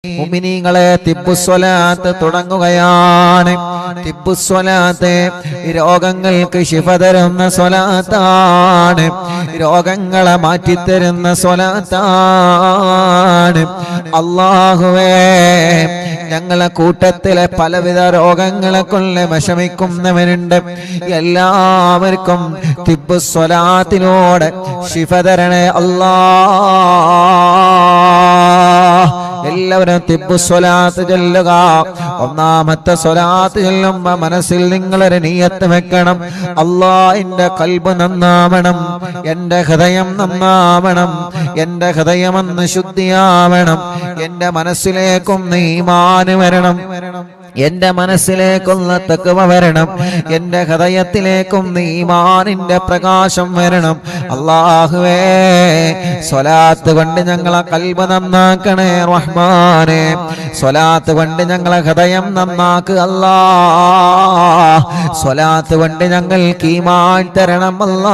മുഅ്മിനീങ്ങളെ തിബ്ബുസ്വലാത്ത് തുടങ്ങുകയാണ്. തിബ്ബുസ്വലാത്ത് രോഗങ്ങൾക്ക് ശിഫ തരുന്ന സ്വലാത്താണ്, രോഗങ്ങളെ മാറ്റിത്തരുന്ന സ്വലാത്താണ്. അല്ലാഹുവേ, ഞങ്ങളെ കൂട്ടത്തിലെ പലവിധ രോഗങ്ങളെ കൊണ്ട് വിഷമിക്കുന്നവരുണ്ട്. എല്ലാവർക്കും തിബ്ബുസ്വലാത്തിലൂടെ ശിഫ തരണേ അല്ലാഹ്. എല്ലാവരും തിബ്ബുസ്വലാത്ത് ചൊല്ലുക. ഒന്നാമത്തെ സ്വലാത്ത് ചൊല്ലുമ്പോ മനസ്സിൽ നിങ്ങളൊരു നിയ്യത്ത് വെക്കണം. അല്ലാഹ്, എന്റെ ഖൽബ് നന്നാവണം, എന്റെ ഹൃദയം നന്നാവണം, എന്റെ ഹൃദയമെന്ന് ശുദ്ധിയാവണം, എന്റെ മനസ്സിലേക്കും ഈമാൻ വരണം, എന്റെ മനസ്സിലേക്കുള്ള തഖ്വ വരണം, എന്റെ ഹൃദയത്തിലേക്കും ഈമാനിന്റെ പ്രകാശം വരണം. അല്ലാഹുവേ, സ്വലാത്ത് കൊണ്ട് ഞങ്ങളെ ഖൽബ് നന്നാക്കണേ റഹ്മാനേ. സ്വലാത്ത് കൊണ്ട് ഞങ്ങളെ ഹൃദയം നന്നാക്കുക അല്ലാഹ്. സ്വലാത്ത് കൊണ്ട് ഞങ്ങൾക്ക് ഈമാൻ തരണം അല്ലാഹ്.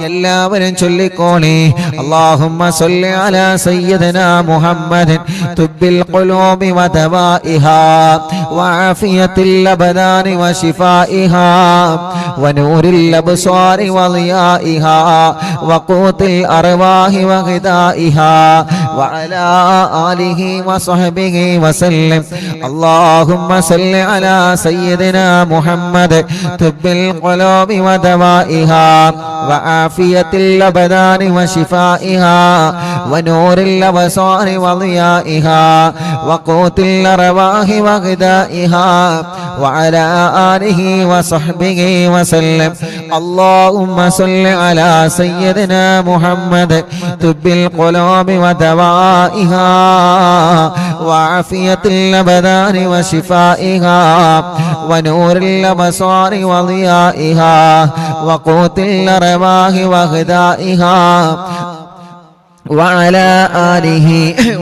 എല്ലാവരും ചൊല്ലിക്കോളി. അല്ലാഹുമ്മ സ്വല്ലി അലാ സയ്യിദിനാ മുഹമ്മദിൻ തുബ്ബിൽ ഖുലൂബി വദവാഇഹാ വആഫിയത്തിൽ അബ്ദാനി വശിഫാഇഹാ വനൂരിൽ അബ്സാരി വളിയാഇഹാ വഖൂത്തിൽ അർവാഹി വഗിദാഇഹാ വഅലാ ആലിഹി വസഹ്ബിഹി വസല്ലം. അല്ലാഹുമ്മ സ്വല്ലി അലാ സയ്യിദിനാ മുഹമ്മദ് തുബ്ബിൽ ഖുലൂബി വദവാഇഹാ وعافية الأبدان وشفائها ونور الأبصار وضيائها وقوت الأرواح وغذائها وعلى آله وصحبه وسلم. اللهم صل على سيدنا محمد طب القلوب ودوائها وعافية الأبدان وشفائها ونور الأبصار وضيائها وقوت الأرواح وغذائها وعلى آله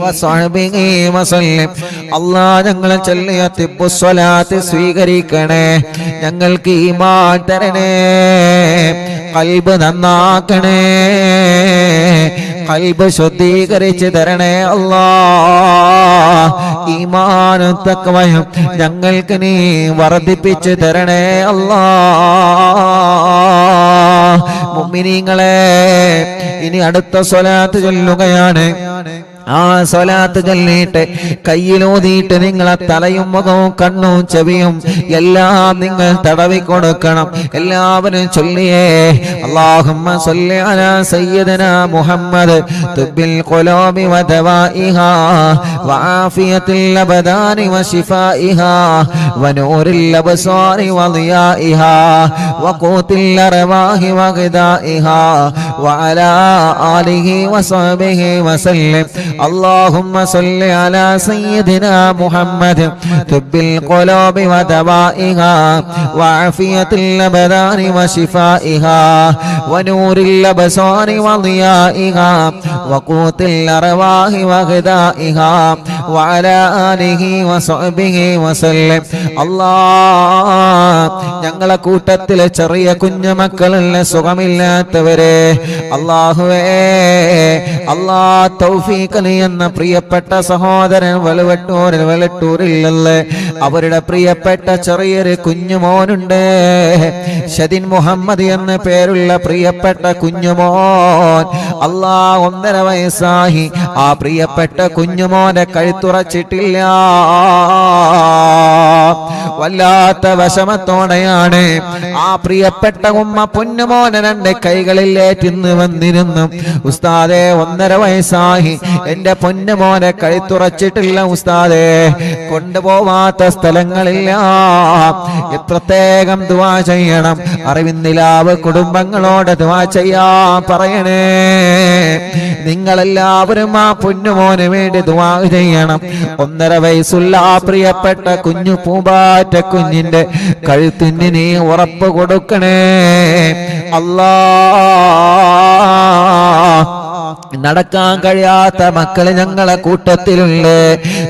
وصحبه وسلم. അല്ലാഹ്, ഞങ്ങളെ ചൊല്ലിയ തിബ്ബുസ്വലാത്ത് സ്വീകരിക്കണേ. ഞങ്ങൾക്ക് ഈമാൻ തരണേ, ഖൽബ് നന്നാക്കണേ, ഖൽബ് ശുദ്ധീകരിച്ച് തരണേ അല്ലാഹ്. ഈമാനും തഖ്വയും ഞങ്ങൾക്ക് നീ വർദ്ധിപ്പിച്ച് തരണേ അല്ലാഹ്. മുഅ്മിനീങ്ങളെ, ഇനി അടുത്ത സ്വലാത്ത് ചൊല്ലുകയാണ്. ആ സ്വലാത്ത് ചൊല്ലിയിട്ട് കയ്യിലൂതിയിട്ട് നിങ്ങളെ തലയും മുഖവും കണ്ണും ചെവിയും എല്ലാം നിങ്ങൾ തടവി കൊടുക്കണം. എല്ലാവരും ചൊല്ലിയേ. അല്ലാഹുമ്മ സ്വല്ലി അലാ സയ്യിദിനാ മുഹമ്മദ് തുബ്ബിൽ ഖുലൂബി വദവാഇഹാ വആഫിയത്തിൽ അബ്ദാനി വശിഫാഇഹാ വനൂരിൽ അബ്സാരി വളിയാഇഹാ വഖൂത്തിൽ അർവാഹി വഗദാഇഹാ വഅലാ ആലിഹി വസഹ്ബിഹി വസല്ലം. اللهم صل على سيدنا محمد طب القلوب ودوائها وعافية الأبدان وشفائها ونور الأبصار وضيائها وقوت الأرواح وغذائها وعلى آله وصحبه وسلم. الله, ഞങ്ങളെ കൂട്ടത്തിലെ ചെറിയ കുഞ്ഞുമക്കളുള്ള സുഖമില്ലാത്തവരെ അല്ലാഹുവേ, അല്ലാഹ് തൗഫീഖ് എന്ന പ്രിയപ്പെട്ട സഹോദരൻ വെളട്ടൂരിലുള്ള അവരുടെ പ്രിയപ്പെട്ട ചെറിയൊരു കുഞ്ഞുമോനുണ്ട്. ഷദിൻ മുഹമ്മദ് എന്ന പേരുള്ള പ്രിയപ്പെട്ട കുഞ്ഞുമോൻ. അല്ലാഹ്, 1.5 വയസ്സായി. ആ പ്രിയപ്പെട്ട കുഞ്ഞുമോനെ കഴുത്തുറച്ചിട്ടില്ല. വല്ലാത്ത വിഷമത്തോടെയാണ് ആ പ്രിയപ്പെട്ട ഉമ്മ പൊന്നുമോനെ 2 കൈകളിലേറ്റിന്ന് വന്നിരുന്നു. ഉസ്താദേ, 1.5 വയസ്സായി, എന്റെ പൊന്നുമോനെ കഴുത്തുറച്ചിട്ടില്ല ഉസ്താദേ, കൊണ്ടുപോവാത്ത സ്ഥലങ്ങളില്ല. പ്രത്യേകം ദുആ ചെയ്യണം. അറിവിന്നിലാവ് കുടുംബങ്ങളോട് ദുആ ചെയ്യാൻ പറയണേ. നിങ്ങളെല്ലാവരും ആ പൊന്നുമോന് വേണ്ടി ദുആ ചെയ്യണം. 1.5 വയസ്സുള്ള ആ പ്രിയപ്പെട്ട കുഞ്ഞു പൂമ്പാറ്റ കുഞ്ഞിന്റെ കഴുത്തിന് നീ ഉറപ്പ് കൊടുക്കണേ അല്ലാഹ്. നടക്കാൻ കഴിയാത്ത മക്കള് ഞങ്ങളെ കൂട്ടത്തിലുണ്ട്,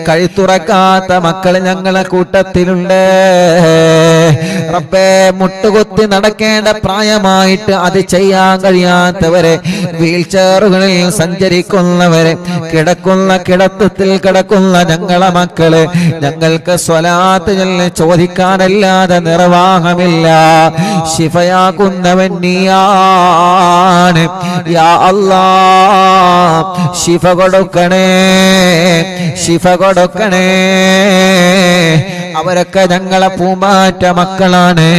കഴുത്തുറക്കാത്ത മക്കള് ഞങ്ങളെ കൂട്ടത്തിലുണ്ട്. റബ്ബേ, മുട്ടുകുത്തി നടക്കേണ്ട പ്രായമായിട്ട് അത് ചെയ്യാൻ കഴിയാത്തവരെ, വീൽ ചെയറുകളിൽ സഞ്ചരിക്കുന്നവരെ, കിടക്കുന്ന കിടത്തത്തിൽ കിടക്കുന്ന ഞങ്ങളെ മക്കള്, ഞങ്ങൾക്ക് സ്വലാത്ത് ചൊല്ലി ചോദിക്കാനല്ലാതെ നിർവാഹമില്ല. ശിഫയാക്കുന്നവൻ നീയാണ് യാ അല്ലാഹ്. ശിഫ കൊടുക്കണേ, ശിഫ കൊടുക്കണേ. അവരൊക്കെ ഞങ്ങളെ പൂമാറ്റ മക്കളാണ്.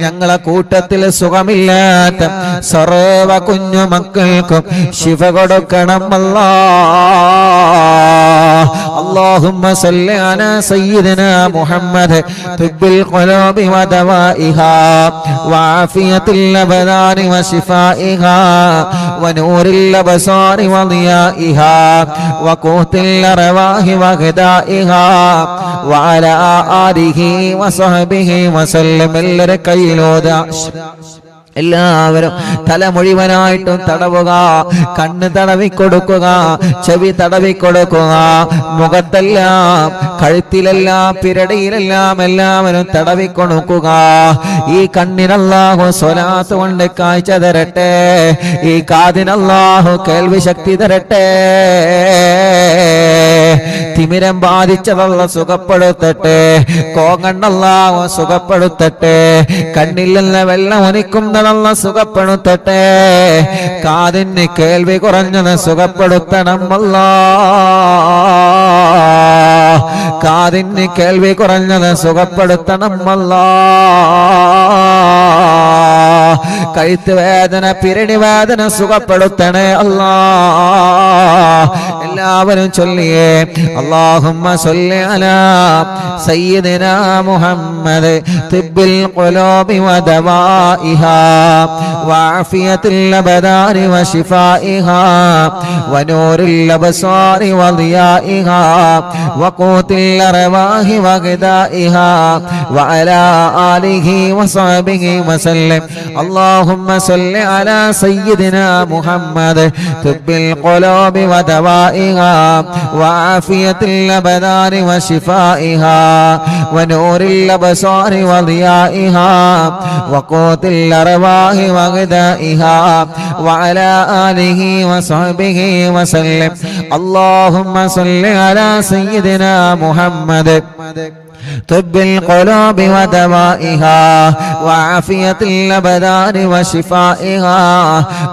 ഞങ്ങളെ കൂട്ടത്തിൽ സുഖമില്ലാത്ത സർവ കുഞ്ഞു മക്കൾക്കും ശിഫ കൊടുക്കണം അല്ലാഹ്. اللهم صل على سيدنا محمد طب القلوب ودوائها وعافية الأبدان وشفائها ونور الأبصار وضيائها وقوت الأرواح وغذائها وعلى آله وصحبه وسلم. എല്ലാവരും തല മുഴുവനായിട്ടും തടവുക, കണ്ണ് തടവിക്കൊടുക്കുക, ചെവി തടവിക്കൊടുക്കുക, മുഖത്തെല്ലാം കഴുത്തിലെല്ലാം പിരടിയിലെല്ലാം എല്ലാവരും തടവിക്കൊടുക്കുക. ഈ കണ്ണിനല്ലാഹു സ്വലാത്ത് കൊണ്ട് കാഴ്ച തരട്ടെ, ഈ കാതിനല്ലാഹു കേൾവി ശക്തി തരട്ടെ. തിമിരം ബാധിച്ചതല്ല സുഖപ്പെടുത്തട്ടെ, കോങ്ങണ്ണല്ലാഹു സുഖപ്പെടുത്തട്ടെ, കണ്ണിൽ നിന്ന് വെള്ളം ഒലിക്കുന്നതല്ല സുഖപ്പെടുത്തട്ടെ, കാതിന് കേൾവി കുറഞ്ഞത് സുഖപ്പെടുത്തണം അല്ലാഹ്, കാതിന് കേൾവി കുറഞ്ഞത് സുഖപ്പെടുത്തണം അല്ലാഹ്, കഴുത്ത് വേദന പിരടി വേദന സുഖപ്പെടുത്തണേ അല്ലാഹ്. എല്ലാവരും ചൊല്ലിയേ اللهم صل على سيدنا محمد طب القلوب ودوائها وعافية الأبدان وشفائها ونور الأبصار وضيائها وقوت الأرواح وغذائها وعلى آله وصحبه وسلم. اللهم صل على سيدنا محمد طب القلوب ودوائها وعافية الأبدان وشفائها ونور الأبصار وضيائها وقوت الأرواح وغذائها وعلى آله وصحبه وسلم. اللهم صل على سيدنا محمد طب القلوب ودوائها وعافية الأبدان وشفائها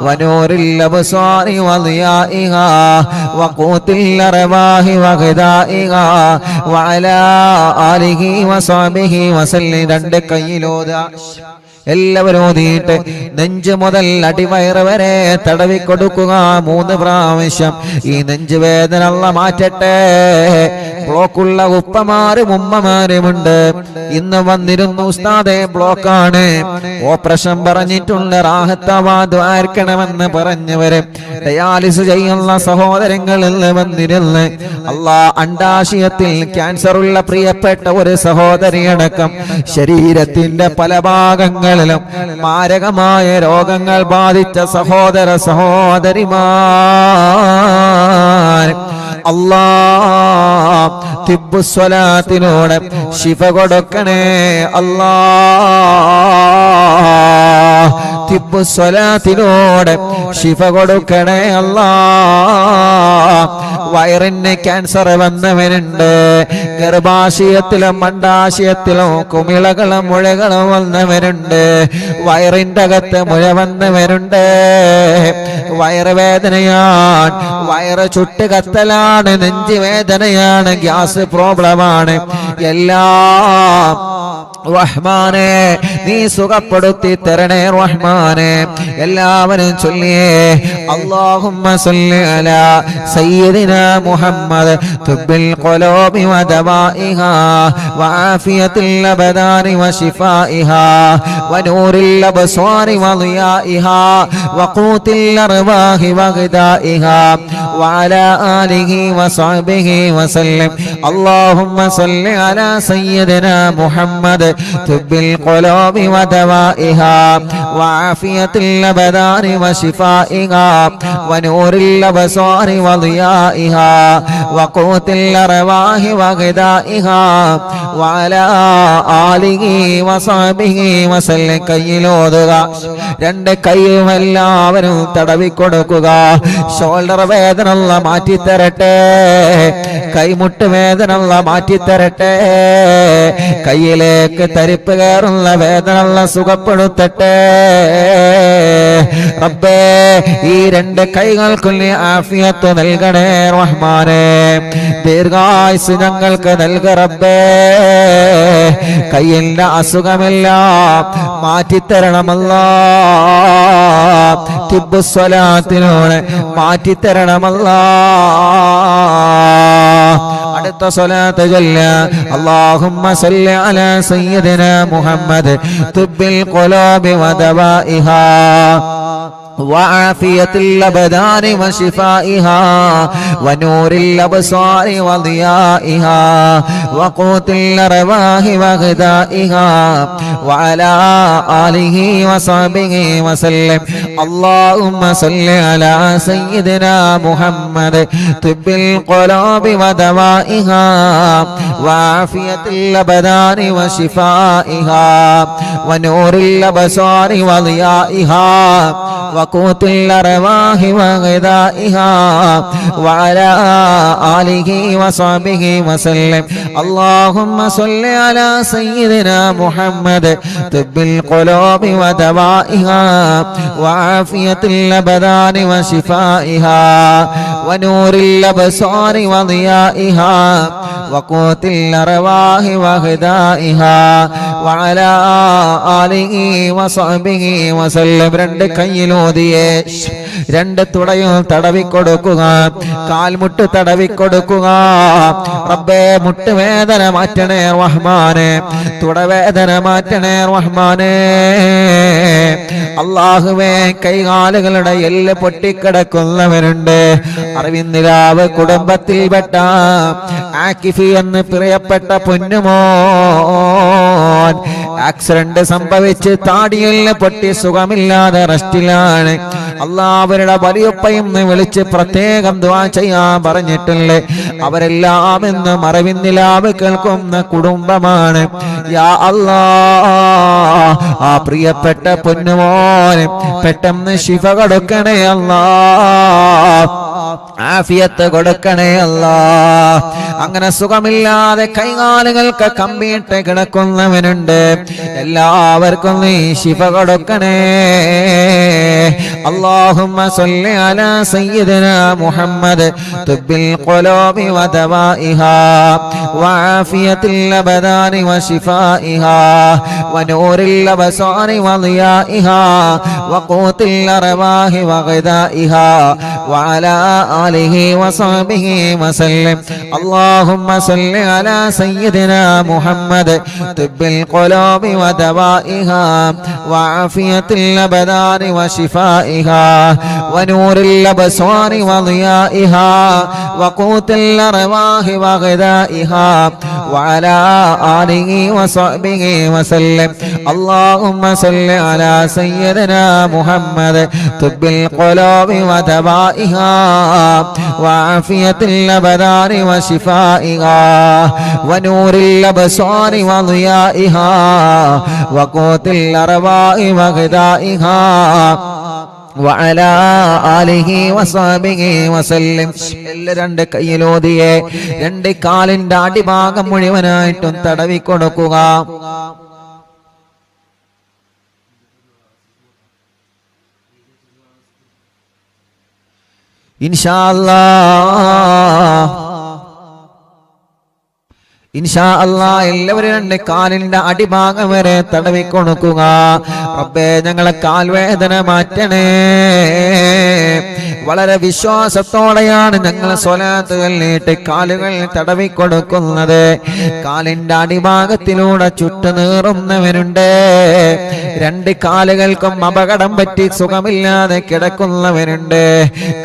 ونور الأبصار وضيائها وقوت الأرواح وغذائها وعلى آله وصحبه وسلم. രണ്ട് കൈയിലോതാ എല്ലാവരും ഓതിയിട്ട് നെഞ്ച് മുതൽ അടിവയറ് വരെ തടവിക്കൊടുക്കുക 3 പ്രാവശ്യം. ഈ നെഞ്ചുവേദന അല്ലാഹ് മാറ്റട്ടെ. ബ്ലോക്കുള്ള ഉപ്പമാരും ഉമ്മമാരുമുണ്ട്. ഇന്ന് വന്നിരുന്നു ഉസ്താദേ ബ്ലോക്കാണ്, ഓപ്പറേഷൻ പറഞ്ഞിട്ടുണ്ട്, റാഹത്താവാദ്വാർക്കണമെന്ന് പറഞ്ഞവര്, ഡയാലിസ് ചെയ്യുന്ന സഹോദരങ്ങളിൽ വന്നിരുന്ന് അല്ലാഹ് അണ്ടാശയത്തിൽ ക്യാൻസറുള്ള പ്രിയപ്പെട്ട ഒരു സഹോദരിയടക്കം ശരീരത്തിന്റെ പല ഭാഗങ്ങളിലും മാരകമായ രോഗങ്ങൾ ബാധിച്ച സഹോദര സഹോദരിമാർ അല്ലാഹ് തിബ്ബുസ്വലാത്തിനോട് ശിഫ കൊടുക്കണേ അല്ലാഹ്, തിബ്ബുസ്വലാത്തിനോട് ശിഫ കൊടുക്കണേ അല്ലാഹ്. വയറിന് ക്യാൻസർ വന്നവനുണ്ട്, ഗർഭാശയത്തിലും അണ്ടാശയത്തിലും കുമിളകളും മുഴകളും വന്നവരുണ്ട്, വയറിന്റെ അകത്ത് മുഴ വന്നവരുണ്ട്, വയറുവേദനയാണ്, വയറ് ചുട്ട് കത്തലാണ്, നെഞ്ചുവേദനയാണ്, ഗ്യാസ് പ്രോബ്ലമാണ്, എല്ലാം റഹ്മാനെ നീ സുഖപ്പെടുത്തി തരണേ റഹ്മാനെ. എല്ലാവരും ചൊല്ലിയേ അല്ലാഹുമ്മ സല്ലി അലാ സയ്യിദിനാ മുഹമ്മദ് തുബ്ബിൽ ഖുലൂബി വദവാഇഹാ വആഫിയത്തിൽ അബദാനി വശിഫാഇഹാ വനൂറിൽ അബ്സ്വാരി വളിയാഇഹാ വഖൂത്തിൽ അർവാഹി വഗദാഇഹാ വഅലാ ആലിഹി വസഹ്ബിഹി വസല്ലം. അല്ലാഹുമ്മ സല്ലി അലാ സയ്യിദിനാ മുഹമ്മദ് طب القلوب ودوائها وعافية الأبدان وشفائها ونور الأبصار وضيائها وقوت الأرواح وغذائها وعلى آله وصحبه وسلم കയ്യിലോതുക രണ്ട് കൈയും എല്ലാവരും തടവിക്കൊടുക്കുക ഷോൾഡർ വേദന അല്ലാഹ് മാറ്റിത്തരട്ടെ കൈമുട്ട് വേദന അല്ലാഹ് മാറ്റിത്തരട്ടെ കയ്യിലേക്ക് തരിപ്പ് കയറുന്ന വേദന അല്ലാഹ് സുഖപ്പെടുത്തട്ടെ റബ്ബേ ഈ രണ്ട് കൈകൾക്കും നീ ആഫിയത്ത് നൽകണേ റഹ്മാനേ ദീർഘായുസ് ഞങ്ങൾക്ക് നൽക റബ്ബേ കയ്യിന്റെ അസുഖമെല്ലാം മാറ്റിത്തരണമല്ലാ തിബ്ബു സ്വലാത്തിലൂടെ മാറ്റിത്തരണമല്ലാ അടുത്ത സ്വലാത്ത് ചൊല്ല അല്ലാഹുമ്മ സല്ലി അലാ സയ്യിദിനാ മുഹമ്മദ് തുബ്ബിൽ ഖുലൂബി വദവാഇഹാ وعافية الأبدان وشفائها ونور الأبصار وضيائها وقوت الأرواح وغذائها وعلى آله وصحبه وسلم اللهم صل على سيدنا محمد طب القلوب ودوائها وعافية الأبدان وشفائها ونور الأبصار وضيائها وقوت الأرواح وغذائها وعلى آله وصحبه وسلم اللهم صل على سيدنا محمد طب القلوب ودوائها وعافية الأبدان وشفائها ونور الأبصار وضيائها وقوت الأرواح وغذائها وعلى آله وصحبه وسلم രണ്ട് കയ്യിലോതിയേ രണ്ട് തുടയും തടവിക്കൊടുക്കുക കാൽമുട്ട് തടവിക്കൊടുക്കുക റബ്ബേ മുട്ടുവേദന മാറ്റണേ റഹ്മാനേ തുടവേദന മാറ്റണേ റഹ്മാനേ അല്ലാഹുവേ കൈകാലുകളുടെ എല്ല് പൊട്ടിക്കിടക്കുന്നവരുണ്ട് അറിവിന്ദിരാവ് കുടുംബത്തിൽപ്പെട്ട ആക്കിഫി എന്ന് പ്രിയപ്പെട്ട പൊന്നുമോൻ ആക്സിഡന്റ് സംഭവിച്ച് താടിയെല്ല് പൊട്ടി സുഖമില്ലാതെ റെസ്റ്റിലാണ് അല്ലാഹ് അവരുടെ വലിയപ്പയും വിളിച്ച് പ്രത്യേകം ദുആ ചെയ്യാൻ പറഞ്ഞിട്ടുണ്ട് അവരെല്ലാം ഇന്ന് മറവിന്നിലാവ് കേൾക്കുന്ന കുടുംബമാണ് യാ അല്ലാഹ് ആ പ്രിയപ്പെട്ട പൊന്നുമോനെ പെട്ടെന്ന് ശിഫ കൊടുക്കണേ അല്ലാഹ് ആഫിയത്ത് കൊടുക്കണേ അല്ലാഹ് അങ്ങനെ സുഖമില്ലാതെ കൈകാലുകൾക്ക് കമ്പിയിട്ട് കിടക്കുന്നവനുണ്ട് എല്ലാവർക്കും നീ ശിഫ കൊടുക്കണേ اللهم صل على سيدنا محمد طب القلوب ودوائها وعافية الأبدان وشفائها ونور الأبصار وضيائها وقوت الأرواح وغذائها وعلى آله وصحبه وسلم اللهم صل على سيدنا محمد طب القلوب ودوائها وعافية الأبدان وشفائها ونور الأبصار وضيائها وقوت الأرواح وغذائها وعلى آله وصحبه وسلم اللهم صل على سيدنا محمد طب القلوب ودوائها وعافية الأبدان وشفائها ونور الأبصار وضيائها وقوت الأرواح وغذائها وعلى آله وصحبه وسلم രണ്ട് കയ്യിലോതിയെ രണ്ട് കാലിന്റെ അടിഭാഗം മുഴുവനായിട്ടും തടവിക്കൊടുക്കുക ഇൻഷാ അല്ലാഹ് എല്ലാവരും രണ്ട് കാലിന്റെ അടിഭാഗം വരെ തടവിക്കൊടുക്കുക റബ്ബേ ഞങ്ങളെ കാൽവേദന മാറ്റണേ വളരെ വിശ്വാസത്തോടെയാണ് ഞങ്ങൾ സ്വലാത്തുകൾ നീട്ടി കാലുകൾ തടവിക്കൊടുക്കുന്നത്. കാലിന്റെ അടിഭാഗത്തിലൂടെ ചുട്ടുനീറുന്നവരുണ്ട്. രണ്ട് കാലുകൾക്കും അപകടം പറ്റി സുഖമില്ലാതെ കിടക്കുന്നവരുണ്ട്.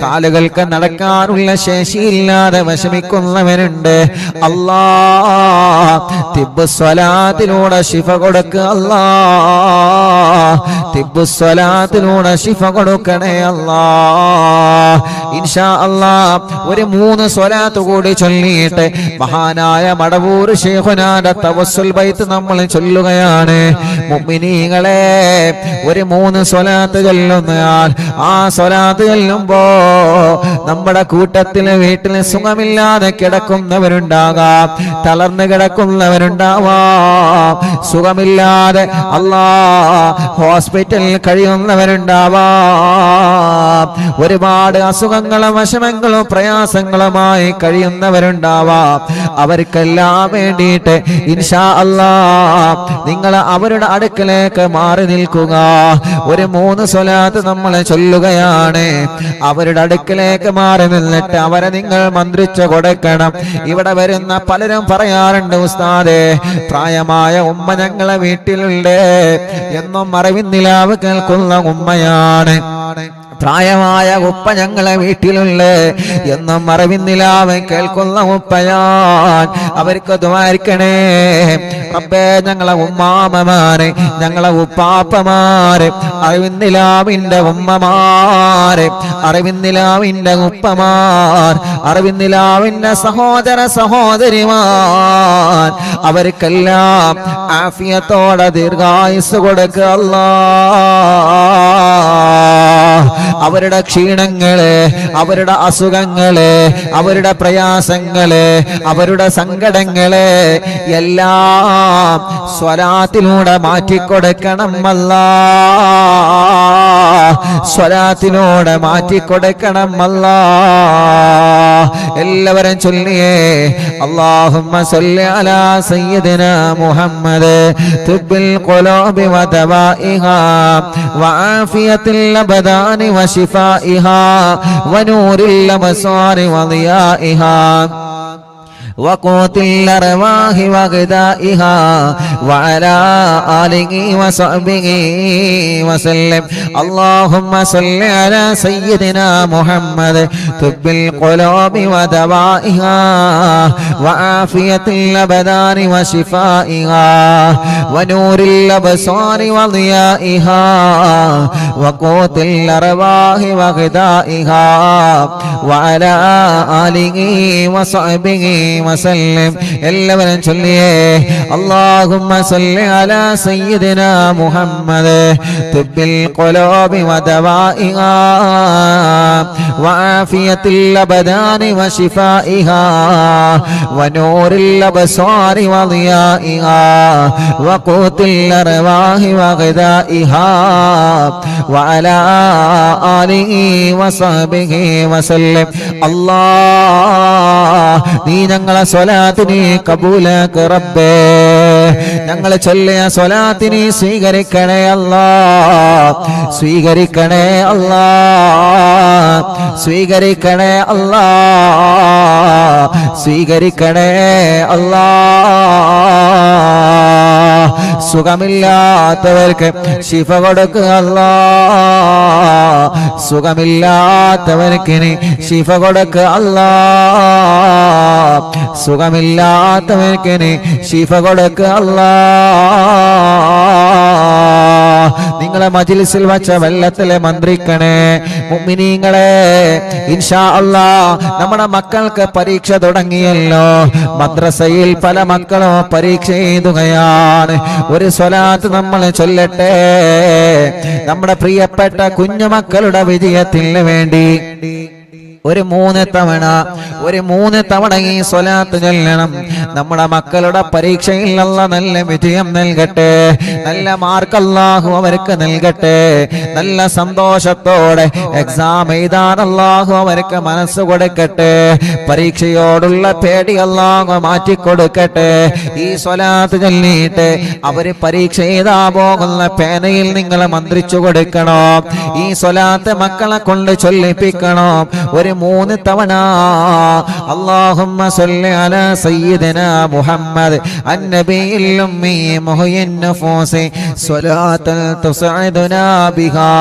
കാലുകൾക്ക് നടക്കാനുള്ള ശേഷിയില്ലാതെ വിഷമിക്കുന്നവരുണ്ട്. അല്ലാ തിബ്ബു സ്വലാത്തിലൂടെ ശിഫ കൊടുക്കുക. അല്ലാ തിബ്ബു സ്വലാത്തിലൂടെ ശിഫ കൊടുക്കണേ അല്ലാ. ഇൻഷാ അല്ലാ ഒരു 3 സ്വലാത്ത് കൂടി ചൊല്ലിയിട്ട് മഹാനായ മടവൂർ ശൈഖുനാന്റെ തവസ്സുൽ ബൈത്ത് നമ്മൾ ചൊല്ലുകയാണ്. മുഅ്മിനീങ്ങളെ ഒരു 3 സ്വലാത്ത് ചൊല്ലുന്നയാൾ ആ സ്വലാത്ത് ചൊല്ലുമ്പോ നമ്മുടെ കൂട്ടത്തില് വീട്ടിൽ സുഖമില്ലാതെ കിടക്കുന്നവരുണ്ടാകാം, തളർന്നു കിടക്കുന്നവരുണ്ടാവാം, സുഖമില്ലാതെ അല്ലാ ഹോസ്പിറ്റലിൽ കഴിയുന്നവരുണ്ടാവാം, ഒരുപാട് അസുഖങ്ങളും വിഷമങ്ങളും പ്രയാസങ്ങളുമായി കഴിയുന്നവരുണ്ടാവാം. അവർക്കെല്ലാം വേണ്ടിയിട്ട് ഇൻഷാ അല്ലാ നിങ്ങൾ അവരുടെ അടുക്കലേക്ക് മാറി നിൽക്കുക. ഒരു 3 സ്വലാത്ത് നമ്മൾ ചൊല്ലുകയാണ്. അവരുടെ അടുക്കലേക്ക് മാറി നിന്നിട്ട് അവരെ നിങ്ങൾ മന്ത്രിച്ചു കൊടുക്കണം. ഇവിടെ വരുന്ന പലരും പറയാറുണ്ട്, ഉസ്താദേ പ്രായമായ ഉമ്മ ഞങ്ങളെ വീട്ടിലുണ്ട്, എന്നും അറിവിന്നിലാവ് കേൾക്കുന്ന ഉമ്മയാണ്. പ്രായമായ ഉപ്പ ഞങ്ങളെ വീട്ടിലുള്ള എന്നും അറിവിന്നിലാവ് കേൾക്കുന്ന ഉപ്പയാൻ. അവർക്ക് ദ്വാരിക്കണേ റബ്ബേ. ഞങ്ങളെ ഉമ്മാമമാരെ, ഞങ്ങളെ ഉപ്പാപ്പമാരെ, അറിവിന്നിലാവിന്റെ ഉമ്മമാരെ, അറിവിന്നിലാവിന്റെ ഉപ്പമാർ, അറിവിന്നിലാവിന്റെ സഹോദര സഹോദരിമാർ, അവർക്കെല്ലാം ആഫിയത്തോടെ ദീർഘായുസ് കൊടുക്കുക അല്ലാ. അവരുടെ ക്ഷീണങ്ങള്, അവരുടെ അസുഖങ്ങള്, അവരുടെ പ്രയാസങ്ങള്, അവരുടെ സങ്കടങ്ങള് എല്ലാം സ്വലാത്തിലൂടെ മാറ്റിക്കൊടുക്കണം അല്ലാ. സ്വലാത്തിലൂടെ മാറ്റിക്കൊടുക്കണം അല്ലാ. എല്ലാവരും ചൊല്ലിയേ അല്ലാഹുമ്മ സല്ലി അലാ സയ്യിദിനാ മുഹമ്മദ് തുബ്ബിൽ ഖുലൂബി വദവാഇഹാ വആഫിയത്തിൽ അബ്ദാനി وشفائها ونور الأبصار وضيائها وقوت الأرواح وغذائها وعلى آله وصحبه وسلم. اللهم صل على سيدنا محمد طب القلوب ودوائها وعافية الأبدان وشفائها ونور الأبصار وضيائها وقوت الأرواح وغذائها وعلى آله وصحبه وسلم. എല്ലാവരും ചൊല്ലിയേ اللهم صل على سيدنا محمد طب القلوب ودوائها وعافية الأبدان وشفائها ونور الأبصار وضيائها وقوت الأرواح وغذائها وعلى آله وصحبه وسلم. الله നീ ഞങ്ങളെ സ്വലാത്തിനെ കബൂലാക്ക് റബ്ബേ. ഞങ്ങൾ ചൊല്ലിയ സ്വലാത്തിനെ സ്വീകരിക്കണേ അല്ലാ. സ്വീകരിക്കണേ അല്ലാ. സ്വീകരിക്കണേ അല്ലാ. സ്വീകരിക്കണേ അല്ലാ. സുഖമില്ലാത്തവർക്ക് ശിഫ കൊടുക്കുക അല്ലാ. സുഖമില്ലാത്തവർക്ക് ശിഫ കൊടുക്കുക അല്ലാ. സുഖമില്ലാത്തവർക്ക് ശിഫ കൊടുക്കുക അല്ലാ. നിങ്ങളെ മജ്ലിസിൽ വച്ച വെള്ളത്തിലെ മന്ത്രിക്കണേ മുഅ്മിനീങ്ങളെ. ഇൻഷാ അല്ലാ നമ്മുടെ മക്കൾക്ക് പരീക്ഷ തുടങ്ങിയല്ലോ. മദ്രസയിൽ പല മക്കളും പരീക്ഷ എഴുതുകയാണ്. ഒരു സ്വലാത്ത് നമ്മൾ ചൊല്ലട്ടെ നമ്മുടെ പ്രിയപ്പെട്ട കുഞ്ഞുമക്കളുടെ വിജയത്തിന് വേണ്ടി. ഒരു മൂന്ന് തവണ ഈ സ്വലാത്ത് ചൊല്ലണം. നമ്മുടെ മക്കളുടെ പരീക്ഷയിൽ അല്ലാഹ് നല്ല വിജയം നൽകട്ടെ, നല്ല മാർക്ക് അല്ലാഹു അവർക്ക് നൽകട്ടെ, നല്ല സന്തോഷത്തോടെ എക്സാം എഴുതാൻ അല്ലാഹു അവർക്ക് മനസ്സ് കൊടുക്കട്ടെ, പരീക്ഷയോടുള്ള പേടി അല്ലാഹു മാറ്റിക്കൊടുക്കട്ടെ. ഈ സ്വലാത്ത് ചൊല്ലിയിട്ട് അവര് പരീക്ഷ എഴുതാ പോകുന്ന പേനയിൽ നിങ്ങൾ മന്ത്രിച്ചു കൊടുക്കണം. ഈ സ്വലാത്ത് മക്കളെ കൊണ്ട് ചൊല്ലിപ്പിക്കണം. ഒരു 3 തവണ അല്ലാഹുമ്മ സ്വല്ലി അലാ സയ്യിദിനാ മുഹമ്മദ് അന്നബിയിൽ ഉമ്മി മുഹയ്യിൻ നഫൂസി സ്വലാത്തൻ തുസ്ഇദുനാ ബിഹാ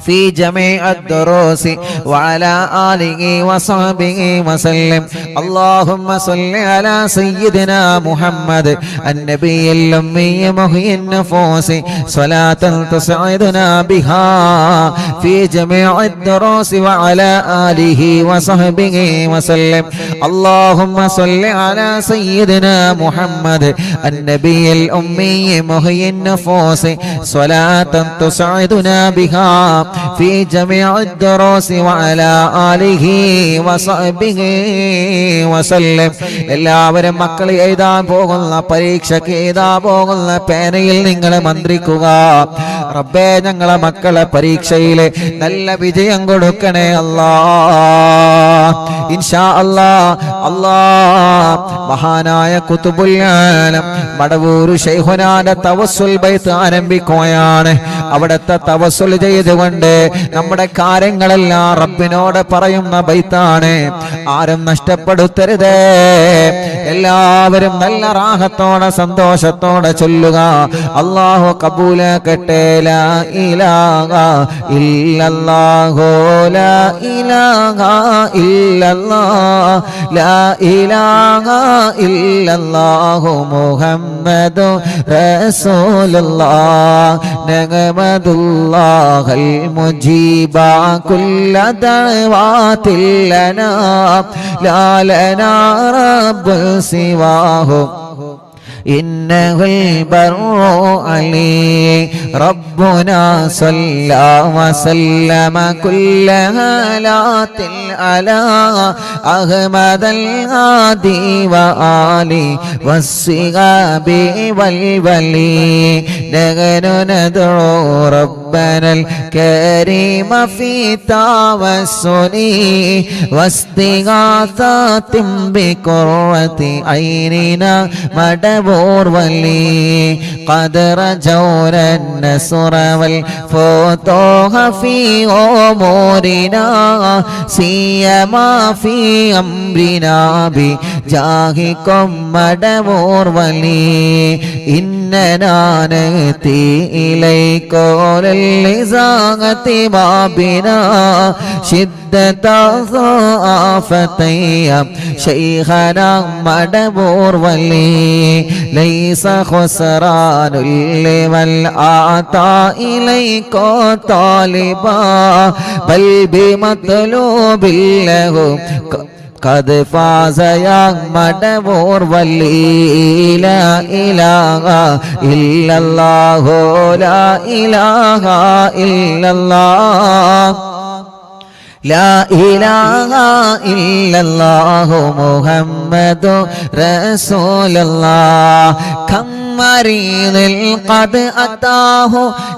في جميع الدروس وعلى آله وصحبه وسلم. اللهم صل على سيدنا محمد النبي الأمي محيي النفوس صلاة تسعدنا بها في جميع الدروس وعلى آله وصحبه وسلم. اللهم صل على سيدنا محمد النبي الأمي محيي النفوس صلاة تسعدنا بها في جميع الدروس وعلى آله وصحبه وسلم. എല്ലാവരും മക്കൾ എഴുതാൻ പോകുന്ന പരീക്ഷയ്ക്ക് എഴുതാൻ പോകുന്ന പേനയിൽ നിങ്ങൾ മന്ത്രിക്കുക, റബ്ബേ ഞങ്ങളെ മക്കളെ പരീക്ഷയിൽ നല്ല വിജയം കൊടുക്കണേ അല്ലാഹ്. ഇൻഷാ അല്ലാഹ്. മഹാനായ ഖുതുബുൽ ആലം മടവൂർ ശൈഖുനാന്റെ തവസ്സുൽ ബൈത്ത് ആരംഭിക്കുകയാണ്. അവിടുത്തെ തവസ്സുൽ ചെയ്തുകൊണ്ട് നമ്മുടെ കാര്യങ്ങളെല്ലാം റബ്ബിനോട് പറയുന്ന ബൈത്താണ്. ആരും നഷ്ടപ്പെടുത്തരുതേ. എല്ലാവരും നല്ല റാഹത്തോടെ സന്തോഷത്തോടെ ചൊല്ലുക. അല്ലാഹു കബൂലാക്കട്ടെ. ലാ ഇലാഹ ഇല്ലല്ലാഹു ലാ ഇലാഹ ഇല്ലല്ലാഹ് ലാ ഇലാഹ ഇല്ലല്ലാഹു മുഹമ്മദു റസൂലുള്ളാഹ് നഗമദുല്ലാഹൽ മുജീബ കുല്ല ദഅവാതിൽ ലനാ ലാ ലനാ റബ്ബു സിവാഹു إنه البر علي ربنا صلى وسلم كل هالات على أحمد الهادي وآله والصحاب والولي نحن ندعو ربنا الكريم في توسل واستغاثة بقرة عيننا مدبور ولي قد رجونا النصر والفتوح في أمورنا سيما في أمرنا بجاهكم مدبور ولي إننا نأتي إليك للإزاغة بابنا شدة ضعافتي شيخنا مدبور ولي ليس خسران لمن أعطى إليك طالبا بل بمطلوب له قد فاز يا مدبور ولي لا إله إلا الله لا إله إلا الله لا إله إلا الله محمد رسول الله كم مريض قد أتاه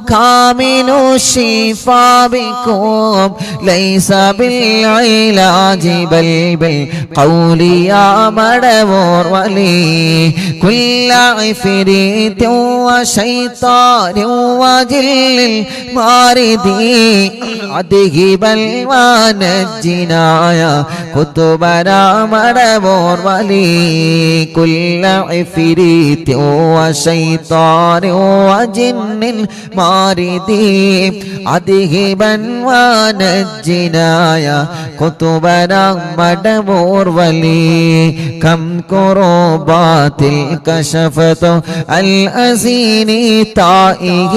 كامل الشفاء بكم ليس بالعلاج بل بالقول يا مدبور ولي كل عفريت وشيطان وجل الماردي أذهب ونجنا يا كتبنا مدبور ولي كل عفريت وشيطان وجن الماردي أذهبا ونجنا يا كتبنا مدبور ولي كم كربات كشفت الأزين طائه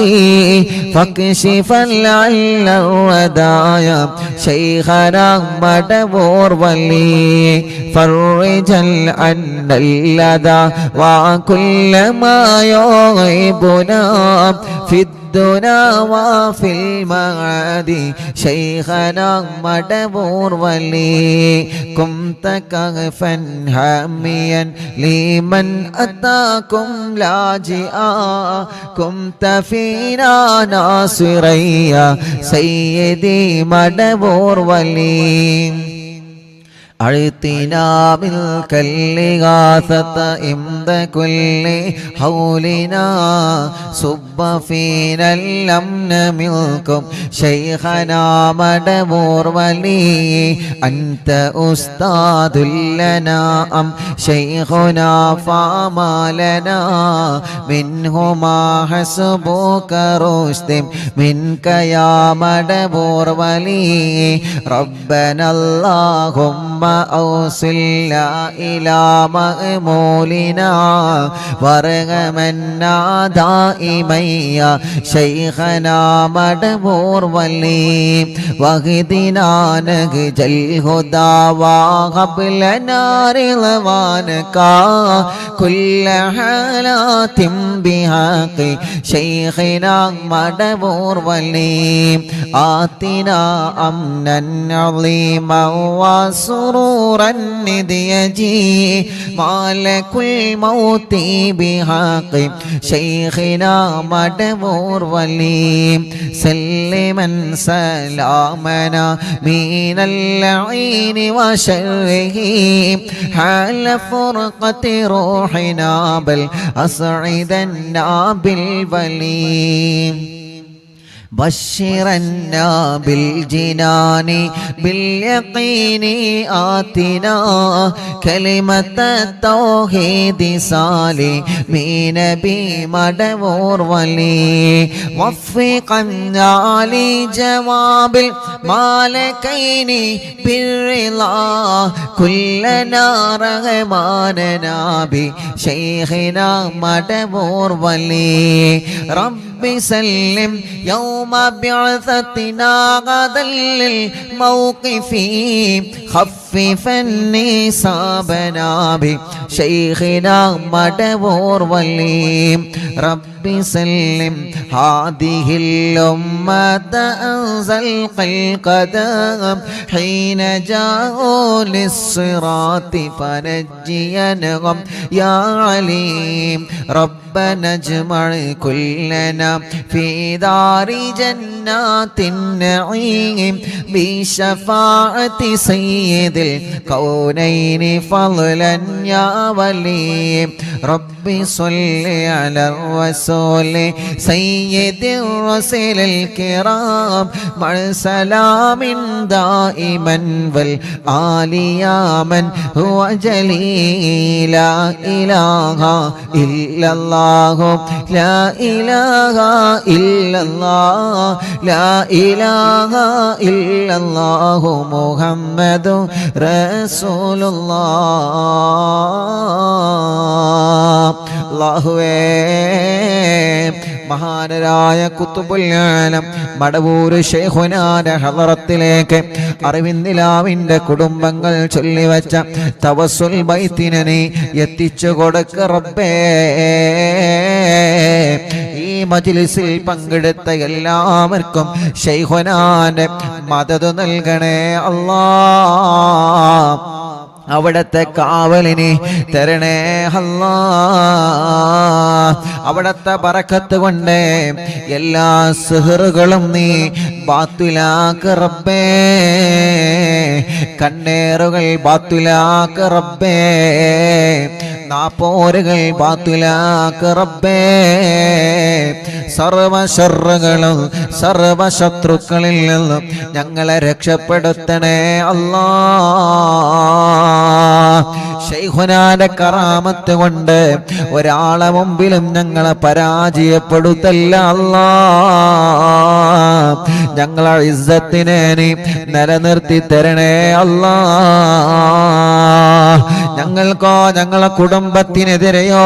فاكشفا لعل الودايا شيخنا مدبور ولي فرجا عن اللدى وكل ما يغيبنا في الدنا وفي المعادي شيخنا مدبور ولي كنت كهفا حاميا لمن أتاكم لاجئا كنت فينا ناصريا سيدي مدبور ولي أعطنا ملك الإغاثة عند كل حولنا صب فينا الأمن منكم شيخنا مدبور ولي أنت أستاذ لنا أم شيخنا فما لنا منهما حسبك رشد منك يا مدبور ولي ربنا اللهم أوصلنا إلى مأمولنا وارحمنا دائما يا شيخنا مدبور ولي واهدنا نهج الهدى وهب لنا رضوانك كل حالات بحق شيخنا مدبور ولي آتنا أمنا عظيما وسرورا نديجي مالك الموت بحق شيخنا مدبور ولي سلما سلامنا من اللعين وشره حال فرقة روحنا بل أسعدنا بالولي بشرنا بالجنان باليقين آتنا كلمة التوحيد سالمين بمدبور ولي وفقنا لجواب المالكين بالرضا كلنا رحماننا بشيخنا مدبور ولي رب سلم يوم بعثتنا غدا للموقف خففني صابنا بشيخنا مدبور ولي رب سلم هذه الأمة أنزل القدم حين جاءوا للصراط فنجينهم يا عليم ربنا اجمع كلنا في دار جنات النعيم بشفاعة سيد الكونين فضلا يا ولي ربي صل على الرسول سيد الرسل الكرام مع سلام دائما والآل يا من هو جليل لا إله إلا الله لا إله إلا الله لا إله إلا الله محمد رسول الله മഹാനരായ ഖുതുബുൽ ആലം മടവൂർ ശൈഖുനാന്റെ ഹളറത്തിലേക്ക് അറിവിന്ദിലാവിന്റെ കുടുംബങ്ങൾ ചൊല്ലിവച്ച തവസ്സുൽ ബൈത്തിനെ എത്തിച്ചു കൊടുക്ക റബ്ബേ ഈ മജ്ലിസിൽ പങ്കെടുത്ത എല്ലാവർക്കും ശൈഖുനാന്റെ മദദ് നൽകണേ അല്ലാഹ് അവിടത്തെ കാവലിനെ തരണേ അല്ലാഹ് അവിടത്തെ ബറക്കത്ത് കൊണ്ട് എല്ലാ സിഹറുകളും നീ ബാത്തിലാക്ക് റബ്ബേ കണ്ണേറുകൾ ബാത്തിലാക്ക് റബ്ബേ നാപ്പോരുകൾ ബാത്തിലാക്ക് റബ്ബേ സർവ ശർറുകളും സർവ ശത്രുക്കളിൽ നിന്നും ഞങ്ങളെ രക്ഷപ്പെടുത്തണേ അല്ലാഹ് ശൈഖുനാന്റെ കറാമത്ത് കൊണ്ട് ഒരാളെ മുമ്പിലും ഞങ്ങളെ പരാജയപ്പെടുത്തല്ല അല്ലാഹ് ഞങ്ങളെ ഇസ്സത്തിനെ നീ നിലനിർത്തി തരണേ അല്ലാഹ് ഞങ്ങൾക്കോ ഞങ്ങളെ കുടുംബത്തിനെതിരെയോ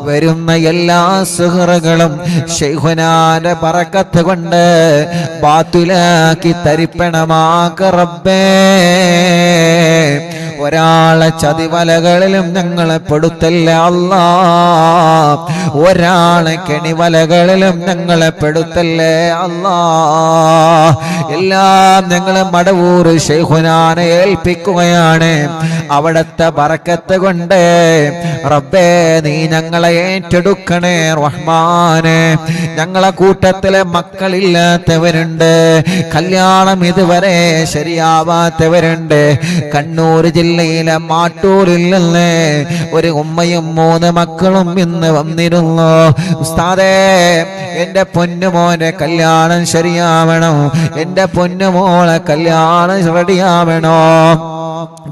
വരുന്ന എല്ലാ സുഹൃകളും ശൈഖുനാന്റെ ബറക്കത്ത് കൊണ്ട് ബാത്തുലാക്കി തരിപ്പണമാക്ക റബ്ബേ. ഒരാളെ ചതിവലകളിലും ഞങ്ങളെ പെടുത്തല്ലേ അല്ലാ, ഒരാളെ കെണിവലകളിലും ഞങ്ങളെ പെടുത്തല്ലേ അല്ലാ. എല്ലാം ഞങ്ങൾ മടവൂർ ശൈഖുനാനെ ഏൽപ്പിക്കുകയാണ്. അവിടത്തെ ബറക്കത്ത് കൊണ്ട് റബ്ബേ നീ ഞങ്ങളെ ഏറ്റെടുക്കണേ റഹ്മാനെ. ഞങ്ങളെ കൂട്ടത്തിലെ മക്കളില്ലാത്തവരുണ്ട്, കല്യാണം ഇതുവരെ ശരിയാവാത്തവരുണ്ട്. കണ്ണൂർ ജില്ലയിലെ മാട്ടൂരിൽ നിന്ന് ഒരു ഉമ്മയും 3 മക്കളും ഇന്ന് വന്നിരുന്നു. ഉസ്താദേ, എന്റെ പൊന്നുമോന്റെ കല്യാണം ശരിയാവണോ, എന്റെ പൊന്നുമോളെ കല്യാണം റെഡിയാവണോ,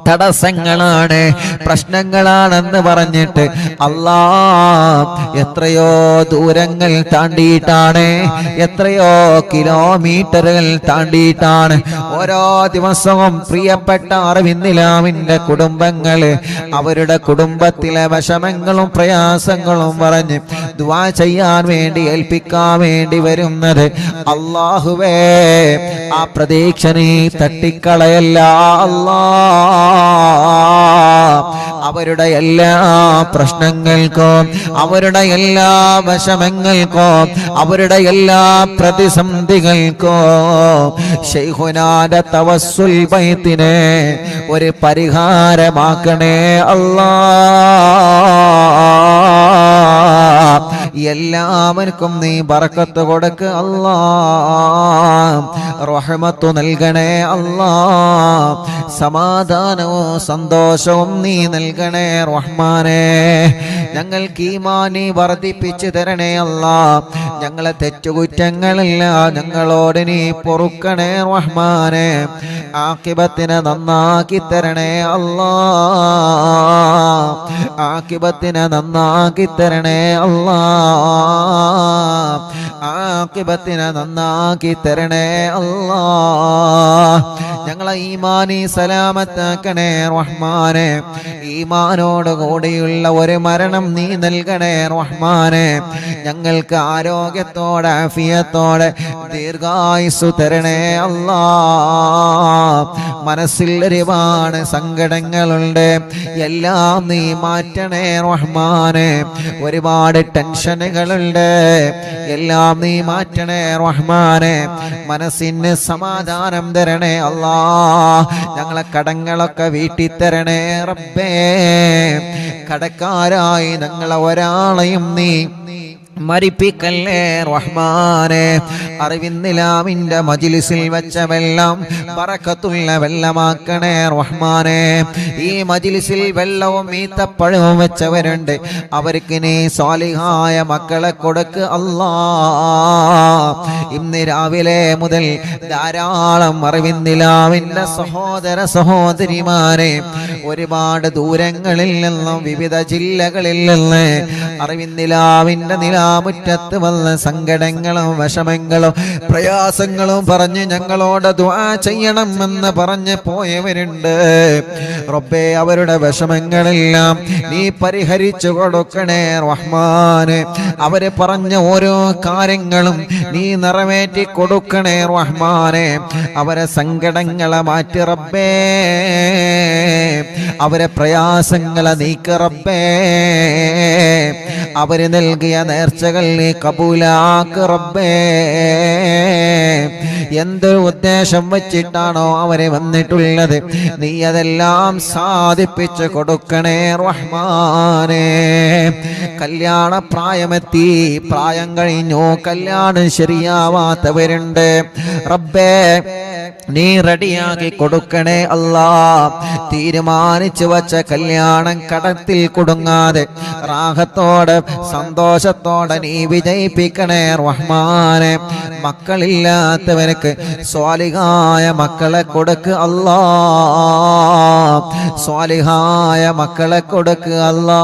തടസ്സങ്ങളാണ്, പ്രശ്നങ്ങളാണെന്ന് പറഞ്ഞിട്ട് അല്ലാ എത്രയോ ദൂരങ്ങൾ താണ്ടിയിട്ടാണ്, എത്രയോ കിലോമീറ്ററുകൾ താണ്ടിയിട്ടാണ് ഓരോ ദിവസവും പ്രിയപ്പെട്ട അറിവിന്ദിലാവിന്റെ കുടുംബങ്ങള് അവരുടെ കുടുംബത്തിലെ വിഷമങ്ങളും പ്രയാസങ്ങളും പറഞ്ഞ് ദുആ ചെയ്യാൻ വേണ്ടി ഏൽപ്പിക്കാൻ വേണ്ടി വരുന്നത്. അല്ലാഹുവേ, ആ പ്രതീക്ഷ നീ തട്ടിക്കളയല്ല അല്ലാ. അവരുടെ എല്ലാ പ്രശ്നങ്ങൾക്കും അവരുടെ എല്ലാ വിഷമങ്ങൾക്കും അവരുടെ എല്ലാ പ്രതിസന്ധികൾക്കും ശൈഖുനാന്റെ തവസ്സുൽ ബൈത്തിനെ ഒരു പരിഹാരമാക്കണേ അല്ലാ. എല്ലാവർക്കും നീ ബറക്കത്ത് കൊടുക്ക് അല്ലാ, റഹ്മത്ത് നൽകണേ അല്ലാ, സമാധാനവും സന്തോഷവും നീ നൽകണേ റഹ്മാനേ. ഞങ്ങൾക്ക് ഈമാനി വർദ്ധിപ്പിച്ചു തരണേ അല്ലാ. ഞങ്ങളെ തെറ്റുകുറ്റങ്ങളില്ല ഞങ്ങളോട് നീ പൊറുക്കണേ റഹ്മാനേ. ആഖിബത്തിനെ നന്നാക്കി തരണേ അല്ലാ, ആഖിബത്തിനെ നന്നാക്കി തരണേ അല്ലാ, ആഖിബത്തിനെ നന്നാക്കി തരണേ അല്ലാ. ഞങ്ങളെ ഈമാനി സലാമത്താക്കണേ റഹ്മാനേ. ഈമാനോട് കൂടിയുള്ള ഒരു മരണം നീ നൽകണേ റഹ്മാനേ. ഞങ്ങൾക്ക് ആരോഗ്യത്തോടെ ആഫിയത്തോടെ ദീർഘായുസ്സു തരണേ അല്ലാ. മനസ്സിൽ ഒരുപാട് സങ്കടങ്ങളുണ്ട്, എല്ലാം നീ മാറ്റണേ റഹ്മാനേ. ഒരുപാട് ടെൻഷനുകളുണ്ട്, എല്ലാം നീ മാറ്റണേ റഹ്മാനേ. മനസ്സിന് സമാധാനം തരണേ അല്ലാ. ഞങ്ങളെ കടങ്ങളൊക്കെ വീട്ടി തരണേ റബ്ബേ. കടക്കാരായി ഞങ്ങളെ ഒരാളെയും നീ മരിപ്പിക്കല്ലേ റഹ്മാനേ. അറിവിന്ദിലാവിന്റെ മജ്ലിസിൽ വെച്ച വെള്ളം ബറക്കത്തുള്ള വെള്ളമാക്കണേ റഹ്മാനേ. ഈ മജ്ലിസിൽ വെള്ളവും ഈത്തപ്പഴവും വെച്ചവരുണ്ട്, അവർക്ക് നീ സ്വാലിഹായ മക്കളെ കൊടുക്ക് അല്ലാ. ഇന്ന് രാവിലെ മുതൽ ധാരാളം അറിവിന്ദിലാവിന്റെ സഹോദര സഹോദരിമാരെ ഒരുപാട് ദൂരങ്ങളിൽ നിന്നും വിവിധ ജില്ലകളിൽ നിന്ന് അറിവിന്ദിലാവിന്റെ മുറ്റത്ത് വന്ന സങ്കടങ്ങളും വിഷമങ്ങളും പ്രയാസങ്ങളും പറഞ്ഞ് ഞങ്ങളോട് ദുആ ചെയ്യണമെന്ന് പറഞ്ഞ് പോയവരുണ്ട്. റബ്ബേ, അവരുടെ വിഷമങ്ങളെല്ലാം നീ പരിഹരിച്ചു കൊടുക്കണേ റഹ്മാനെ. അവര് പറഞ്ഞ ഓരോ കാര്യങ്ങളും നീ നിറവേറ്റി കൊടുക്കണേ റഹ്മാനെ. അവരെ സങ്കടങ്ങളെ മാറ്റി റബ്ബേ, അവരെ പ്രയാസങ്ങളെ നീക്ക് റബ്ബേ. അവര് നൽകിയ നേർച്ചകൾ നീ കബൂലാക്ക് റബ്ബേ. എന്ത് ഉദ്ദേശം വച്ചിട്ടാണോ അവരെ വന്നിട്ടുള്ളത്, നീ അതെല്ലാം സാധിപ്പിച്ചു കൊടുക്കണേ റഹ്മാനേ. കല്യാണ പ്രായമെത്തി, പ്രായം കഴിഞ്ഞു, കല്യാണം ശരിയാവാത്തവരുണ്ട്. റബ്ബേ, നീ റെഡിയാക്കി കൊടുക്കണേ അല്ലാ. തീരുമാനിച്ചു വച്ച കല്യാണം കടത്തിൽ കുടുങ്ങാതെ റാഹത്തോടെ സന്തോഷത്തോടെ നീ വിജയിപ്പിക്കണേ റഹ്മാനെ. മക്കളില്ലാത്തവർക്ക് സ്വാലിഹായ മക്കളെ കൊടുക്ക് അല്ലാ, സ്വാലിഹായ മക്കളെ കൊടുക്ക് അല്ലാ,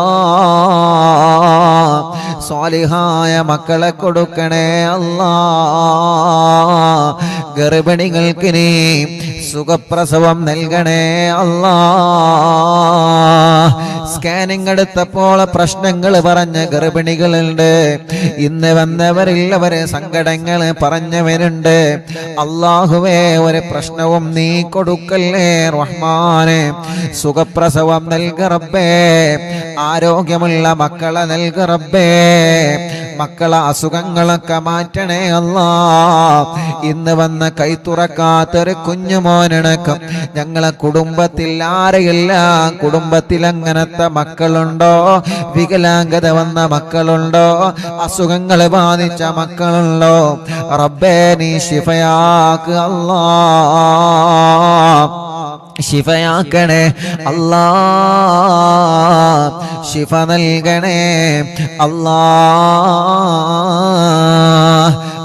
സ്വാലിഹായ മക്കളെ കൊടുക്കണേ അല്ലാ. ഗർഭിണികൾക്ക് നീ സുഖപ്രസവം നൽകണേ അല്ലാ. സ്കാനിങ് എടുത്തപ്പോൾ പ്രശ്നങ്ങൾ പറഞ്ഞ ഗർഭിണികളുണ്ട്. ഇന്ന് വന്നവരില്ലവരെ സങ്കടങ്ങൾ പറഞ്ഞവരുണ്ട്. അല്ലാഹുവേ, ഒരു പ്രശ്നവും നീ കൊടുക്കല്ലേ റഹ്മാനെ. സുഖപ്രസവം നൽക റബ്ബേ, ആരോഗ്യമുള്ള മക്കളെ നൽക റബ്ബേ, മക്കളെ അസുഖങ്ങളൊക്കെ മാറ്റണേ അല്ലാ. ഇന്ന് വന്ന കൈ തുറക്കാത്തൊരു കുഞ്ഞുമോനടക്കം ഞങ്ങളെ കുടുംബത്തിൽ ആരെയെല്ലാം കുടുംബത്തിൽ അങ്ങനത്തെ മക്കളുണ്ടോ, വികലാംഗത വന്ന മക്കളുണ്ടോ, അസുഖങ്ങൾ ബാധിച്ച മക്കളുണ്ടോ, റബ്ബേ നീ ശിഫയാക്ക് അല്ലാ, ശിഫയാക്കണേ അല്ലാ, ശിഫ നൽകണേ അല്ലാ.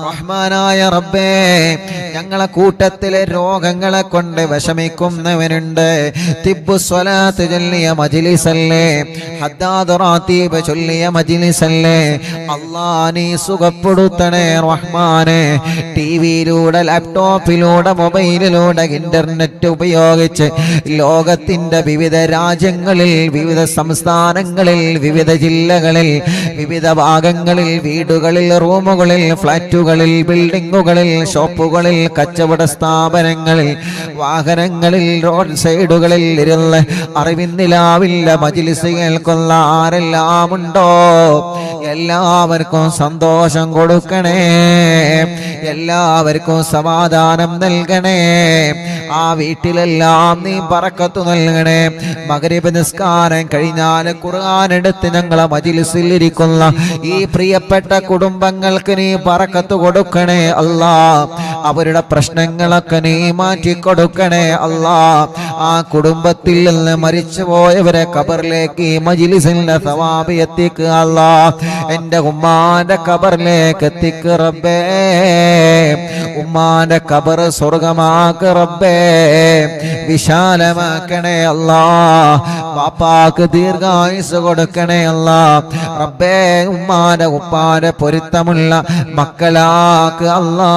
റഹ്മാനായ റബ്ബേ, ഞങ്ങളെ കൂട്ടത്തിലെ രോഗങ്ങളെ കൊണ്ട് വിഷമിക്കുന്നവനുണ്ട്. തിബ്ബു സ്വലാത്ത് ചൊല്ലിയ മജ്ലിസല്ലേ, ഹദ്ദാദ് റാത്തീബ് ചൊല്ലിയ മജ്ലിസല്ലേ, അല്ലാ നീ സുഖപ്പെടുത്തണേ റഹ്മാനെ. ടിവിയിലൂടെ, ലാപ്ടോപ്പിലൂടെ, മൊബൈലിലൂടെ, ഇന്റർനെറ്റ് ഉപയോഗിച്ച് ലോകത്തിന്റെ വിവിധ രാജ്യങ്ങളിൽ, വിവിധ സംസ്ഥാനങ്ങളിൽ, വിവിധ ജില്ലകളിൽ, വിവിധ ഭാഗങ്ങളിൽ, വീടുകളിൽ, റൂമുകളിൽ, ഫ്ലാറ്റുകളിൽ, ബിൽഡിങ്ങുകളിൽ, ഷോപ്പുകളിൽ, കച്ചവട സ്ഥാപനങ്ങളിൽ, വാഹനങ്ങളിൽ, റോഡ് സൈഡുകളിൽ ഇരുന്ന് അറിവിന്നിലാവില്ല മജ്ലിസ് കേൾക്കുന്ന ആരെല്ലാം ഉണ്ടോ എല്ലാവർക്കും സന്തോഷം കൊടുക്കണേ, എല്ലാവർക്കും സമാധാനം നൽകണേ. ആ വീട്ടിലെല്ലാം നീ ബറക്കത്ത് നൽകണേ. മഗ്രിബ് നിസ്കാരം കഴിഞ്ഞാൽ ഖുർആൻ എടുത്ത് ഞങ്ങളെ മജ്ലിസിൽ ഇരിക്കുന്ന ഈ പ്രിയപ്പെട്ട കുടുംബങ്ങൾക്ക് നീ ബറക്കത്ത് കൊടുക്കണേ അല്ലാ. അവരുടെ പ്രശ്നങ്ങളൊക്കെ നീ മാറ്റി കൊടുക്കണേ അല്ലാ. ആ കുടുംബത്തിൽ നിന്ന് മരിച്ചുപോയവരെ ഖബറിലേക്ക് ഈ മജ്ലിസിന്റെ സവാബ് എത്തിക്കുക അല്ലാ. എന്റെ ഉമ്മാന്റെ ഖബറിലേക്ക് എത്തിക്ക് റബ്ബേ, ഉമ്മാന്റെ ഖബർ സ്വർഗമാക്ക് റബ്ബേ, വിശാലമാക്കണേ അല്ലാ. പാപ്പാക്ക് ദീർഘായുസ് കൊടുക്കണേ അല്ലാ റബ്ബേ. ഉമ്മാന്റെ ഉപ്പാന്റെ പൊരുത്തമുള്ള മക്കളാക്ക് അല്ലാ.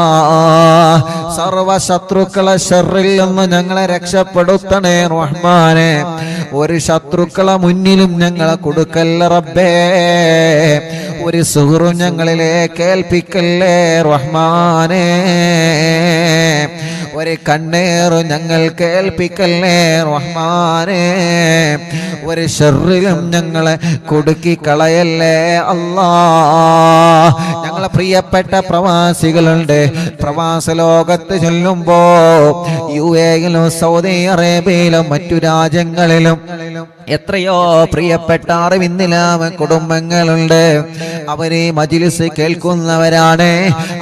സർവ ശത്രുക്കളെ ശർറിൽ നിന്ന് ഞങ്ങളെ രക്ഷപ്പെടുത്തണേ റഹ്മാനെ. ഒരു ശത്രുക്കളെ മുന്നിലും ഞങ്ങളെ കൊടുക്കല്ല റബ്ബേ. ഒരു സുഹൃത്തും ഞങ്ങളിലേക്ക് ഏൽപ്പിക്കല്ലേ റഹ്മാനെ. ഒരു കണ്ണേറും ഞങ്ങൾ കേൾപ്പിക്കല്ലേ റഹ്മാനെ. ഒരു ശർറിലും ഞങ്ങളെ കുടുക്കി കളയല്ലേ അല്ലാ. ഞങ്ങളെ പ്രിയപ്പെട്ട പ്രവാസികളുണ്ട്. പ്രവാസ ലോകത്ത് ചൊല്ലുമ്പോ UAE-യിലും സൗദി അറേബ്യയിലും മറ്റു രാജ്യങ്ങളിലും എത്രയോ പ്രിയപ്പെട്ട അറിവിന്നിലാമ കുടുംബങ്ങളുണ്ട്. അവരെ മജ്ലിസ് കേൾക്കുന്നവരാണ്.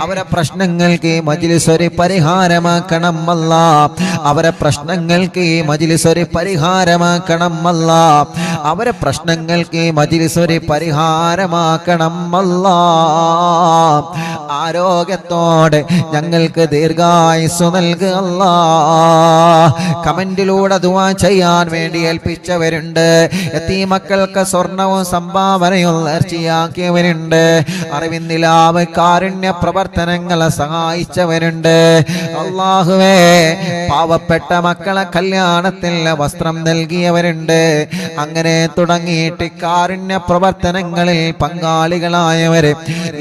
അവരെ പ്രശ്നങ്ങൾക്ക് ഈ മജ്ലിസ് ഒരു പരിഹാരമാക്കണം അല്ലാ. അവരെ പ്രശ്നങ്ങൾക്ക് ഈ മജ്ലിസ് ഒരു പരിഹാരമാക്കണം അല്ലാ. അവരെ പ്രശ്നങ്ങൾക്ക് ഈ മജ്ലിസ് ഒരു പരിഹാരമാക്കണം അല്ലാ. ആരോഗ്യത്തോടെ ഞങ്ങൾക്ക് ദീർഘായുസ്സു നൽകുക അല്ലാ. കമന്റിലൂടെ ദുആ ചെയ്യാൻ വേണ്ടി ഏൽപ്പിച്ചവരുണ്ട്. യതീമക്കൾക്ക് സ്വർണവും സംഭാവനയും നേർച്ചയാക്കിയവരുണ്ട്. അറിവിന്നിലാവ് കാരുണ്യ പ്രവർത്തനങ്ങളെ സഹായിച്ചവരുണ്ട്. അല്ലാഹുവേ, പാവപ്പെട്ട മക്കളെ കല്യാണത്തിന് വസ്ത്രം നൽകിയവരുണ്ട്. അങ്ങനെ തുടങ്ങിയിട്ട് കാരുണ്യ പ്രവർത്തനങ്ങളിൽ പങ്കാളികളായവര്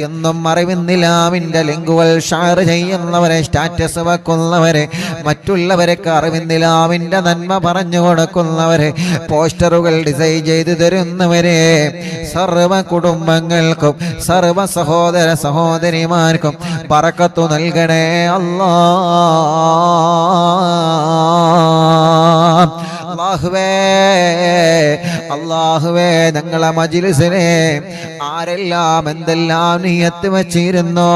എന്നും അറിവിന്നിലാവിന്റെ ലിങ്കുകൾ ഷെയർ ചെയ്യുന്നവരെ, സ്റ്റാറ്റസ് വെക്കുന്നവരെ, മറ്റുള്ളവർക്ക് അറിവിന്നിലാവിന്റെ നന്മ പറഞ്ഞു കൊടുക്കുന്നവരെ, പോസ്റ്ററുകൾ ഡിസൈൻ ചെയ്തു തരുന്നവരെ, സർവ കുടുംബങ്ങൾക്കും സർവ സഹോദര സഹോദരിമാർക്കും ബറക്കത്ത് നൽകണേ അല്ലാ. അല്ലാഹുവേ, അല്ലാഹുവേ, ഞങ്ങളെ മജ്ലിസിനെ ആരെല്ലാം എന്തെല്ലാം നിയത്ത് വച്ചിരുന്നോ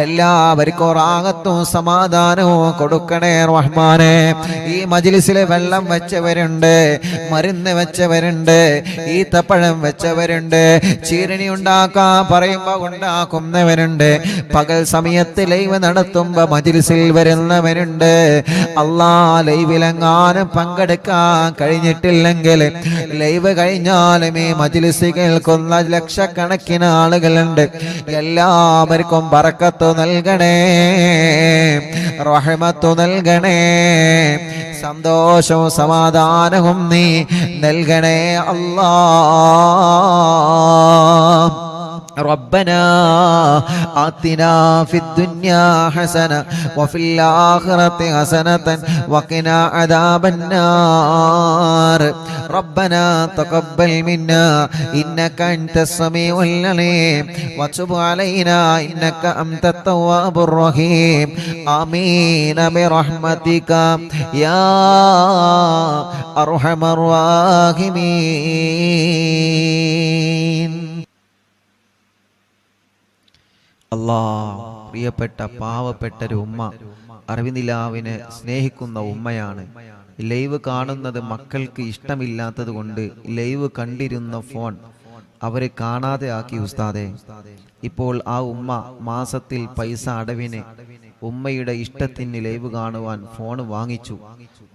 എല്ലാവർക്കും റാഹത്തും സമാധാനവും കൊടുക്കണേ റഹ്മാനെ. ഈ മജ്ലിസിലെ വെള്ളം വെച്ചവരുണ്ട്, മരുന്ന് വെച്ചവരുണ്ട്, ഈത്തപ്പഴം വെച്ചവരുണ്ട്, ചീരണി ഉണ്ടാക്കാൻ പറയുമ്പോ ഉണ്ടാക്കുന്നവരുണ്ട്, പകൽ സമയത്ത് ലൈവ് നടത്തുമ്പോ മജ്ലിസിൽ വരുന്നവരുണ്ട്. അല്ലാ, ലൈവിലെങ്ങാനും പങ്കെടുക്കാൻ കഴിഞ്ഞിട്ടില്ലെങ്കിൽ ലൈവ് കഴിഞ്ഞാലും ഈ മജ്‌ലിസ് കേൾക്കുന്ന ലക്ഷക്കണക്കിന് ആളുകളുണ്ട്. എല്ലാവർക്കും ബറക്കത്ത് നൽകണേ, റഹ്മത്ത് നൽകണേ, സന്തോഷവും സമാധാനവും നീ നൽകണേ അല്ലാഹ്. ربنا آتنا في الدنيا حسنة وفي الآخرة حسنة وقنا عذاب النار. ربنا تقبل منا إنك أنت السميع العليم وتب علينا إنك أنت التواب الرحيم. آمين برحمتك يا أرحم الراحمين. പ്രിയപ്പെട്ട പാവപ്പെട്ടൊരു ഉമ്മ, അറിവിനിലാവിനെ സ്നേഹിക്കുന്ന ഉമ്മയാണ്. ലൈവ് കാണുന്നത് മക്കൾക്ക് ഇഷ്ടമില്ലാത്തത് കൊണ്ട് ലൈവ് കണ്ടിരുന്ന ഫോൺ അവരെ കാണാതെ ആക്കി ഉസ്താദെ. ഇപ്പോൾ ആ ഉമ്മ മാസത്തിൽ പൈസ അടവിന് ഉമ്മയുടെ ഇഷ്ടത്തിന് ലൈവ് കാണുവാൻ ഫോൺ വാങ്ങിച്ചു.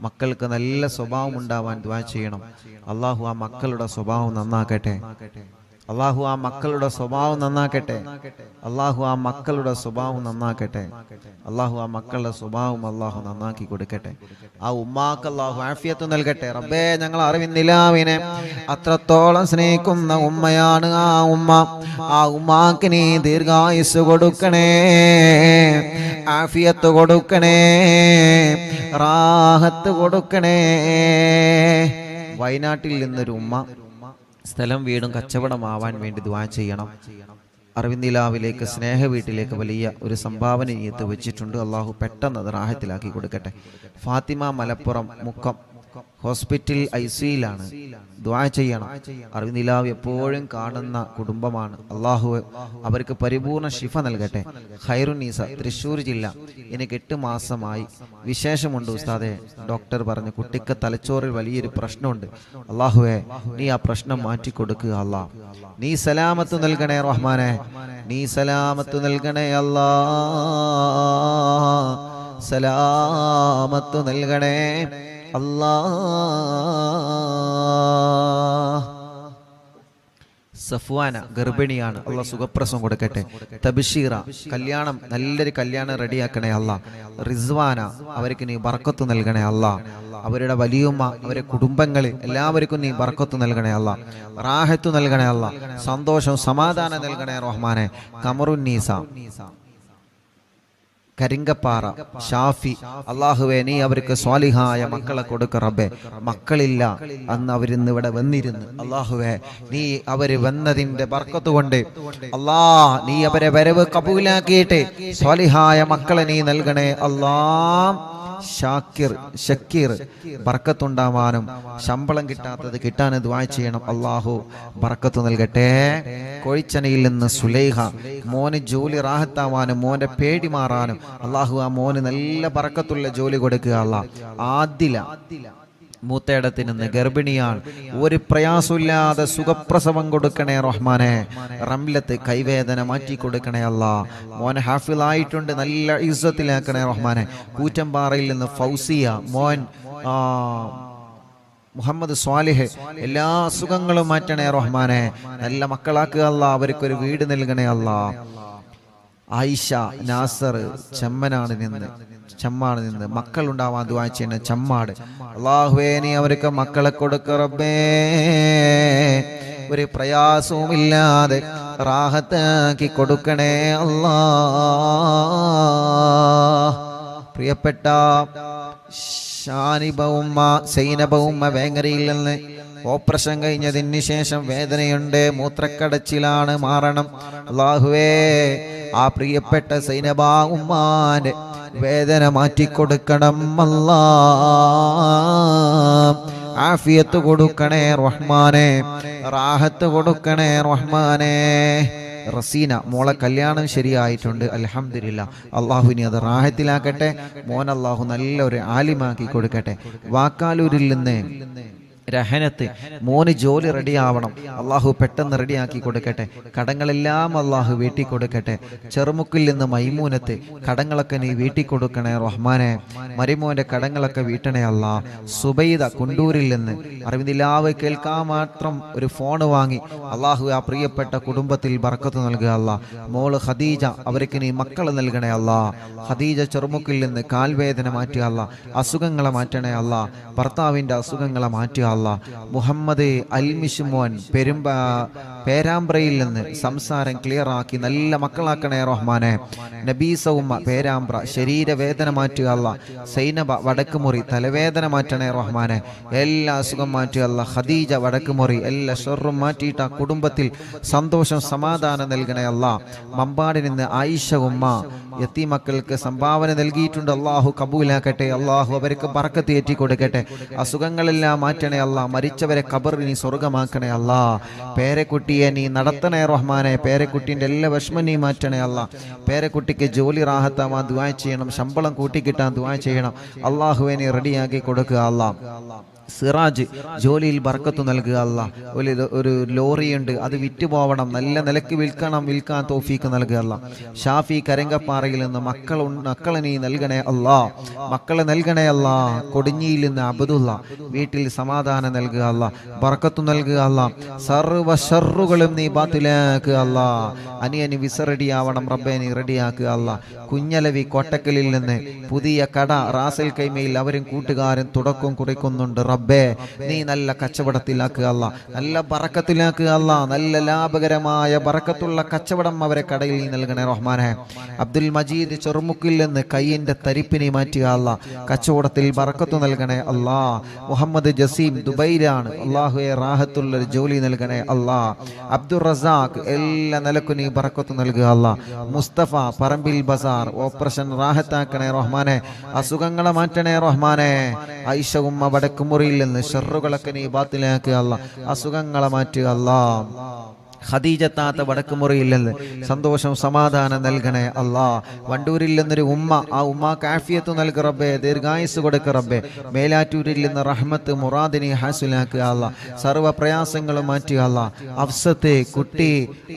മക്കൾക്ക് നല്ല സ്വഭാവം ഉണ്ടാവാൻ ദുആ ചെയ്യണം. അള്ളാഹു ആ മക്കളുടെ സ്വഭാവം നന്നാക്കട്ടെ. അള്ളാഹു ആ മക്കളുടെ സ്വഭാവം നന്നാക്കട്ടെ. അള്ളാഹു ആ മക്കളുടെ സ്വഭാവം നന്നാക്കട്ടെ. അള്ളാഹു ആ മക്കളുടെ സ്വഭാവം അള്ളാഹു നന്നാക്കി കൊടുക്കട്ടെ. ആ ഉമ്മാക്ക് അള്ളാഹു ആഫിയത്ത് നൽകട്ടെ. റബ്ബേ, ഞങ്ങൾ അറിവിന്നിലാവിനെ അത്രത്തോളം സ്നേഹിക്കുന്ന ഉമ്മയാണ് ആ ഉമ്മ. ആ ഉമ്മാക്ക് നീ ദീർഘായുസ് കൊടുക്കണേ, ആഫിയത്ത് കൊടുക്കണേ, റാഹത്ത് കൊടുക്കണേ. വയനാട്ടിൽ നിന്നൊരു ഉമ്മ സ്ഥലം വീടും കച്ചവടമാവാൻ വേണ്ടി ദുആ ചെയ്യണം. അറിവിന്ദിലാവിലേക്ക് സ്നേഹ വീട്ടിലേക്ക് വലിയ ഒരു സംഭാവന നീയത്ത് വെച്ചിട്ടുണ്ട്. അള്ളാഹു പെട്ടെന്ന് അത് റാഹത്തിലാക്കി കൊടുക്കട്ടെ. ഫാത്തിമ മലപ്പുറം മുക്കം ഹോസ്പിറ്റൽ ICUയിലാണ്. ദുആ ചെയ്യണം. അറിവിന്ദിലാവ് എപ്പോഴും കാണുന്ന കുടുംബമാണ്. അള്ളാഹു അവർക്ക് പരിപൂർണ ശിഫ നൽകട്ടെ. ഖൈറുന്നീസ തൃശ്ശൂർ ജില്ല. എനിക്ക് 8 മാസമായി. വിശേഷമുണ്ട് ഉസ്താദെ. ഡോക്ടർ പറഞ്ഞു കുട്ടിക്ക് തലച്ചോറിൽ വലിയൊരു പ്രശ്നമുണ്ട്. അള്ളാഹുവേ, നീ ആ പ്രശ്നം മാറ്റിക്കൊടുക്കുക അല്ലാ. നീ സലാമത്ത് നൽകണേ റഹ്മാനെ. നീ സലാമത്ത് നൽകണേ അല്ലാ. സലാമത്ത് നൽകണേ അല്ലാഹ്. സഫ്വാന ഗർഭിണിയാണ്. അള്ളാഹ് സുഖപ്രസവം കൊടുക്കട്ടെ. തബ്ശീറ കല്യാണം, നല്ലൊരു കല്യാണം റെഡിയാക്കണേ അള്ളാഹ്. റിസ്വാന അവർക്ക് നീ ബർക്കത്ത് നൽകണേ അള്ളാഹ്. അവരുടെ വലിയുമ്മ, അവരുടെ കുടുംബങ്ങൾ എല്ലാവർക്കും നീ ബർക്കത്ത് നൽകണേ അള്ളാഹ്. റാഹത്ത് നൽകണേ അള്ളാഹ്. സന്തോഷം സമാധാനം നൽകണേ റഹ്മാനെ. കമറുന്നീസ കരിങ്കപ്പാറ ഷാഫി, അള്ളാഹുവേ നീ അവർക്ക് സ്വാലിഹായ മക്കളെ കൊടുക്ക റബ്ബേ. മക്കളില്ല അന്ന് അവരിന്ന് ഇവിടെ വന്നിരുന്നു. അള്ളാഹുവേ, നീ അവര് വന്നതിന്റെ ബർക്കത്ത് കൊണ്ട് അല്ലാ, നീ അവരെ വരവ് കബൂലാക്കിയിട്ട് സ്വാലിഹായ മക്കളെ നീ നൽകണേ അല്ലാ. ഷക്കീർ ബർക്കത്തുണ്ടാവാനും ശമ്പളം കിട്ടാത്തത് കിട്ടാൻ ദുആ ചെയ്യണം. അള്ളാഹു ബർക്കത്ത് നൽകട്ടെ. കോഴിച്ചനയിൽ നിന്ന് സുലൈഹ, മോന് ജോലി റാഹത്താവാനും മോന്റെ പേടി മാറാനും അള്ളാഹു ആ മോന് നല്ല ബർക്കത്തുള്ള ജോലി കൊടുക്കുക അല്ലാഹ്. ആദില മൂത്തേടത്തിൽ നിന്ന് ഗർഭിണിയാണ്. ഒരു പ്രയാസമില്ലാതെ സുഖപ്രസവം കൊടുക്കണേ റഹ്മാനെ. റംലത്ത് കൈവേദന മാറ്റി കൊടുക്കണേ അല്ലാ. മോൻ ഹാഫിളായിട്ടുണ്ട്, നല്ല ഇസ്സത്തിലാക്കണേ റഹ്മാനെ. കൂറ്റമ്പാറയിൽ നിന്ന് ഫൗസിയ, മോൻ മുഹമ്മദ് സ്വാലിഹ്, എല്ലാ അസുഖങ്ങളും മാറ്റണേ റഹ്മാനെ. നല്ല മക്കളാക്കുക അല്ലാ. അവർക്കൊരു വീട് നൽകണേ അല്ലാ. ആയിഷ നാസർ ചെമ്മാട് നിന്ന് മക്കളുണ്ടാവാൻ ദുആ ചെയ്യണ ചമ്മാട്. അല്ലാഹുവേ, നീ അവർക്ക് മക്കളെ കൊടുക്ക റബ്ബേ. ഒരു പ്രയാസവും ഇല്ലാതെ റാഹത്താക്കി കൊടുക്കണേ അല്ലാ. പ്രിയപ്പെട്ട ഷാനിബ ഉമ്മ, സൈനബ ഉമ്മ വേങ്ങരയിൽ നിന്ന് ഓപ്പറേഷൻ കഴിഞ്ഞതിന് ശേഷം വേദനയുണ്ട്, മൂത്രക്കടച്ചിലാണ്, മാറണം. അല്ലാഹുവേ, ആ പ്രിയപ്പെട്ട സൈനബ ഉമ്മാന്റെ വേദന മാറ്റിക്കൊടുക്കണം അല്ലാ. ആഫിയത്ത് കൊടുക്കണേ റഹ്മാനെ, റാഹത്ത് കൊടുക്കണേ റഹ്മാനെ. റസീന മോളെ കല്യാണം ശരിയായിട്ടുണ്ട്, അൽഹംദുലില്ലാ. അള്ളാഹുവിനെ അത് റാഹത്തിലാക്കട്ടെ. മോൻ അള്ളാഹു നല്ലൊരു ആലിമാക്കി കൊടുക്കട്ടെ. വാക്കാലൂരിൽ നിന്ന് രഹനത്ത് മോന് ജോലി റെഡിയാവണം, അള്ളാഹു പെട്ടെന്ന് റെഡിയാക്കി കൊടുക്കട്ടെ. കടങ്ങളെല്ലാം അള്ളാഹു വീട്ടി കൊടുക്കട്ടെ. ചെറുമുക്കിൽ നിന്ന് മൈമൂനത്ത് കടങ്ങളൊക്കെ നീ വീട്ടി കൊടുക്കണേ റഹ്മാനെ. മരിമോന്റെ കടങ്ങളൊക്കെ വീട്ടണേ അല്ലാ. സുബൈദ കുണ്ടൂരിൽ നിന്ന് അറിവിന്ദിലാവ് കേൾക്കാൻ മാത്രം ഒരു ഫോൺ വാങ്ങി അള്ളാഹു ആ പ്രിയപ്പെട്ട കുടുംബത്തിൽ ബർക്കത്ത് നൽകുക അല്ലാ. മോള് ഖദീജ, അവർക്ക് നീ മക്കളെ നൽകണേ അല്ലാ. ഖദീജ ചെറുമുക്കിൽ നിന്ന് കാൽവേദന മാറ്റുക അല്ലാ, അസുഖങ്ങളെ മാറ്റണേ അല്ലാ, ഭർത്താവിൻ്റെ അസുഖങ്ങളെ മാറ്റുക അല്ലാ. മുഹമ്മദ് അൽമിഷുമോൻ പേരാമ്പ്രയിൽ നിന്ന് സംസാരം ക്ലിയറാക്കി നല്ല മക്കളാക്കണേ റഹ്മാനെ. നബീസ ഉമ്മ പേരാമ്പ്ര ശരീരവേദന മാറ്റുക അല്ലാ. സൈനബ വടക്കുമുറി തലവേദന മാറ്റണേ റഹ്മാനെ. എല്ലാ അസുഖം മാറ്റുക അല്ലാ. ഖദീജ വടക്കുമുറി എല്ലാ ഷർറും മാറ്റിയിട്ട് ആ കുടുംബത്തിൽ സന്തോഷം സമാധാനം നൽകണേ അല്ലാ. മമ്പാടിൽ നിന്ന് ആയിഷ ഉമ്മ യത്തീമക്കൾക്ക് സംഭാവന നൽകിയിട്ടുണ്ട്, അള്ളാഹു കബൂലാക്കട്ടെ. അള്ളാഹു അവർക്ക് ബർക്കത്ത് ഏറ്റി കൊടുക്കട്ടെ. അസുഖങ്ങളെല്ലാം മാറ്റണേ അല്ലാ. മരിച്ചവരെ ഖബറിൽ നീ സ്വർഗമാക്കണേ അല്ലാ. പേരക്കുട്ടിയെ നീ നടത്തണേ റഹ്മാനെ. പേരക്കുട്ടിൻ്റെ എല്ലാ വിഷമം നീ മാറ്റണേ അല്ലാ. പേരക്കുട്ടിക്ക് ജോലി റാഹത്താവാൻ ദുആ ചെയ്യണം, ശമ്പളം കൂട്ടിക്കിട്ടാൻ ദുആ ചെയ്യണം. അള്ളാഹുവെ നീ റെഡിയാക്കി കൊടുക്കുക അല്ലാ. സിറാജ് ജോലിയിൽ ബർക്കത്ത് നൽകുക അല്ലാ. ഒരു ലോറിയുണ്ട്, അത് വിറ്റുപോകണം, നല്ല നിലക്ക് വിൽക്കാൻ തൗഫീക്ക് നൽകുക അല്ലാ. ഷാഫി കരങ്കപ്പാറയിൽ നിന്ന് മക്കളെ നീ നൽകണേ അല്ലാ. മക്കളെ നൽകണേ അല്ലാ. കൊടിഞ്ഞിയിൽ നിന്ന് അബ്ദുള്ള വീട്ടിൽ സമാധാനം നൽകുക അല്ലാ. ബർക്കത്ത് നൽകുക അല്ലാ. സർവ്വ ഷർറുകളും നീ ബാത്തിലാക്കുക അല്ലാ. അനിയന് വിസ റെഡിയാവണം റബ്ബേ, നീ റെഡിയാക്കുക അല്ലാ. കുഞ്ഞലവി കോട്ടക്കലിൽ നിന്ന് പുതിയ കട റാസൽ കൈമയിൽ അവരും കൂട്ടുകാരും തുടക്കം കുറിക്കുന്നുണ്ട് റബ്ബേ. നീ നല്ല കച്ചവടത്തിലാക്കുക അല്ലാ, നല്ല ബറക്കത്തിലാക്കുക അല്ലാ. നല്ല ലാഭകരമായ ബറക്കത്തുള്ള കച്ചവടം അവരെ കടയിൽ നീ നൽകണേ റഹ്മാനെ. അബ്ദുൽ മജീദ് ചെറുമുക്കിൽ നിന്ന് കയ്യിന്റെ തരിപ്പിനെ മാറ്റുക അല്ലാ. കച്ചവടത്തിൽ ബറക്കത്ത് നൽകണേ അല്ലാ. മുഹമ്മദ് ജസീം ദുബൈയിലാണ്, അള്ളാഹുവെ റാഹത്തുള്ളൊരു ജോലി നൽകണേ അല്ലാ. അബ്ദുൾ റസാഖ് എല്ലാ നിലക്കും നീ ബറക്കത്ത് നൽകുക അല്ലാ. മുസ്തഫ പറമ്പിൽ ബസാർ ഓപ്പറേഷൻ റാഹത്താക്കണേ റഹ്മാനെ. അസുഖങ്ങളെ മാറ്റണേ റഹ്മാനെ. ആയിഷ ഉമ്മ വടക്കുമുറിയിൽ നിന്ന് ഷർറുകളൊക്കെ നീ ബാത്തിലാക്കുക അല്ലാ. അസുഖങ്ങളെ മാറ്റുക അല്ലാ. ഖദീജ താത്ത വടക്കുമുറിയിൽ നിന്ന് സന്തോഷം സമാധാനം നൽകണേ അല്ലാ. വണ്ടൂരിൽ നിന്നൊരു ഉമ്മ, ആ ഉമ്മാക്ക് ആഫിയത്ത് നൽകുക റബ്ബേ, ദീർഘായുസ് കൊടുക്കുക റബ്ബേ. മേലാറ്റൂരിൽ നിന്ന് റഹ്മത്ത് മുറാദിനെ ഹാസിലാക്കുക അല്ലാ. സർവ്വ പ്രയാസങ്ങളും മാറ്റുക അല്ലാ. അഫ്സത്ത് കുട്ടി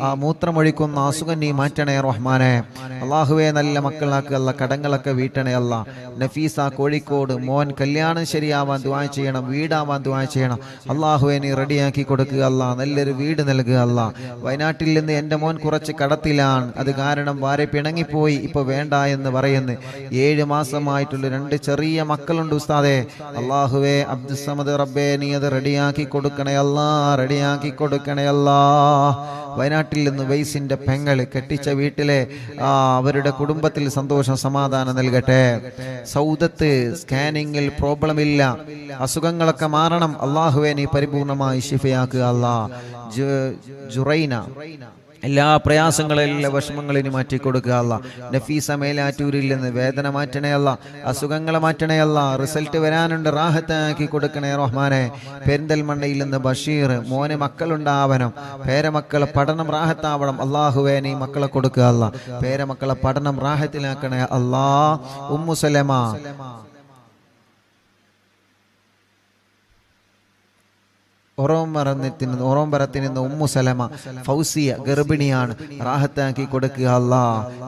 ആ മൂത്രമൊഴിക്കുന്ന അസുഖം നീ മാറ്റണേ റഹ്മാനെ. അള്ളാഹുവെ നല്ല മക്കളാക്കുക അല്ലാ. കടങ്ങളൊക്കെ വീട്ടണേ അല്ലാ. നഫീസ കോഴിക്കോട് മോൻ കല്യാണം ശരിയാവാൻ ദുആ ചെയ്യണം, വീടാവാൻ ദുആ ചെയ്യണം. അള്ളാഹുവെ നീ റെഡിയാക്കി കൊടുക്കുക അല്ലാ. നല്ലൊരു വീട് നൽകുക അല്ലാ. വയനാട്ടിൽ നിന്ന് എൻ്റെ മോൻ കുറച്ച് കടത്തിലാണ്, അത് കാരണം വാരെ പിണങ്ങിപ്പോയി, ഇപ്പൊ വേണ്ട എന്ന് പറയുന്നു. 7 മാസമായിട്ടുള്ള 2 ചെറിയ മക്കളുണ്ട് ഉസ്താദേ. അള്ളാഹുവേ അബ്ദുസ്സമദ് റബ്ബേ, നീ അത് റെഡിയാക്കി കൊടുക്കണേ അല്ലാ, റെഡിയാക്കി കൊടുക്കണേ അല്ലാ. വയനാട്ടിൽ നിന്ന് വൈസിന്റെ പെങ്ങള് കെട്ടിച്ച വീട്ടിലെ അവരുടെ കുടുംബത്തിൽ സന്തോഷം സമാധാനം നൽകട്ടെ. സൗദത്ത് സ്കാനിങ്ങിൽ പ്രോബ്ലം ഇല്ല, അസുഖങ്ങളൊക്കെ മാറണം. അള്ളാഹുവെ നീ പരിപൂർണമായി ശിഫയാക്കുക അല്ലാ. ജുറൈന എല്ലാ പ്രയാസങ്ങളെല്ലാം വിഷമങ്ങളിന് മാറ്റി കൊടുക്കുക അല്ലാ. നഫീസ മേലാറ്റൂരിൽ നിന്ന് വേദന മാറ്റണേ അല്ലാ. അസുഖങ്ങളെ മാറ്റണേ അല്ലാ. റിസൾട്ട് വരാനുണ്ട്, റാഹത്താക്കി കൊടുക്കണേ റഹ്മാനെ. പെരിന്തൽമണ്ണയിൽ നിന്ന് ബഷീർ മോനെ മക്കളുണ്ടാവണം, പേരമക്കളെ പഠനം റാഹത്താവണം. അള്ളാഹുവേ നീ മക്കളെ കൊടുക്കുക അല്ലാ. പേരമക്കളെ പഠനം റാഹത്തിലാക്കണേ അല്ലാ. ഉമ്മു സലമ ഒറോമ്പരത്തിൽ നിന്ന് ഉമ്മു സലമ ഫൗസിയ ഗർഭിണിയാണ്, റാഹത്താക്കി കൊടുക്കുക അല്ലാ.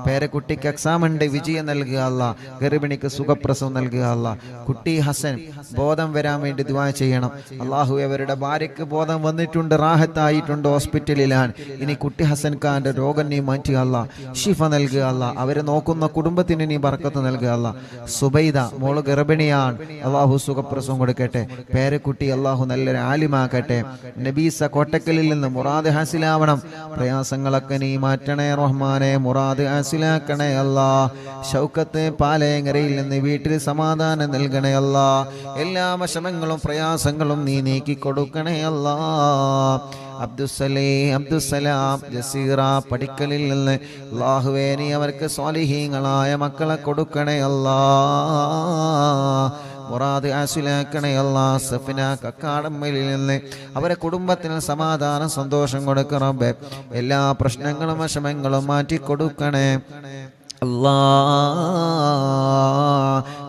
പേരക്കുട്ടിക്ക് എക്സാം ഉണ്ട്, വിജയം നൽകുക അല്ലാ. ഗർഭിണിക്ക് സുഖപ്രസവം നൽകുക അല്ലാ. കുട്ടി ഹസൻ ബോധം വരാൻ വേണ്ടി ദുആ ചെയ്യണം. അള്ളാഹു അവരുടെ ഭാര്യയ്ക്ക് ബോധം വന്നിട്ടുണ്ട്, റാഹത്തായിട്ടുണ്ട്, ഹോസ്പിറ്റലിലാണ്. ഇനി കുട്ടി ഹസൻ ഖാന്റെ രോഗം നീ മാറ്റുക അല്ലാ. ഷിഫ നൽകുക അല്ലാ. അവരെ നോക്കുന്ന കുടുംബത്തിന് നീ ബർക്കത്ത് നൽകുക അല്ലാ. സുബൈദ മോള് ഗർഭിണിയാണ്, അള്ളാഹു സുഖപ്രസവം കൊടുക്കട്ടെ. പേരക്കുട്ടി അള്ളാഹു നല്ലൊരു ആലിമാക്കട്ടെ. നബീസ കോട്ടക്കലിൽ നിന്ന് മുറാദ് ഹാസിലാവണം. പ്രയാസങ്ങളൊക്കെ നീ മാറ്റണേ റഹ്മാനെ. മുറാദ് ഹാസിലാക്കണേ അല്ലാ. ഷൗക്കത്ത് പാലയങ്ങരയിൽ നിന്ന് വീട്ടിൽ സമാധാനം നൽകണേ അല്ലാ. എല്ലാ വിഷമങ്ങളും പ്രയാസങ്ങളും നീ നീക്കി കൊടുക്കണേ അല്ലാ. അബ്ദുസലാം ജസീറ പടിക്കലിൽ നിന്ന് അല്ലാഹുവേ നീ അവർക്ക് സ്വാലിഹീങ്ങളായ മക്കളെ കൊടുക്കണേ അല്ലാ. മുറാദ് ആസിലാക്കണേ അല്ലാ. സഫിന കക്കാടമ്മയിൽ നിന്ന് അവരെ കുടുംബത്തിന് സമാധാനം സന്തോഷം കൊടുക്കണം. എല്ലാ പ്രശ്നങ്ങളും വിഷമങ്ങളും മാറ്റി കൊടുക്കണേ അല്ലാ.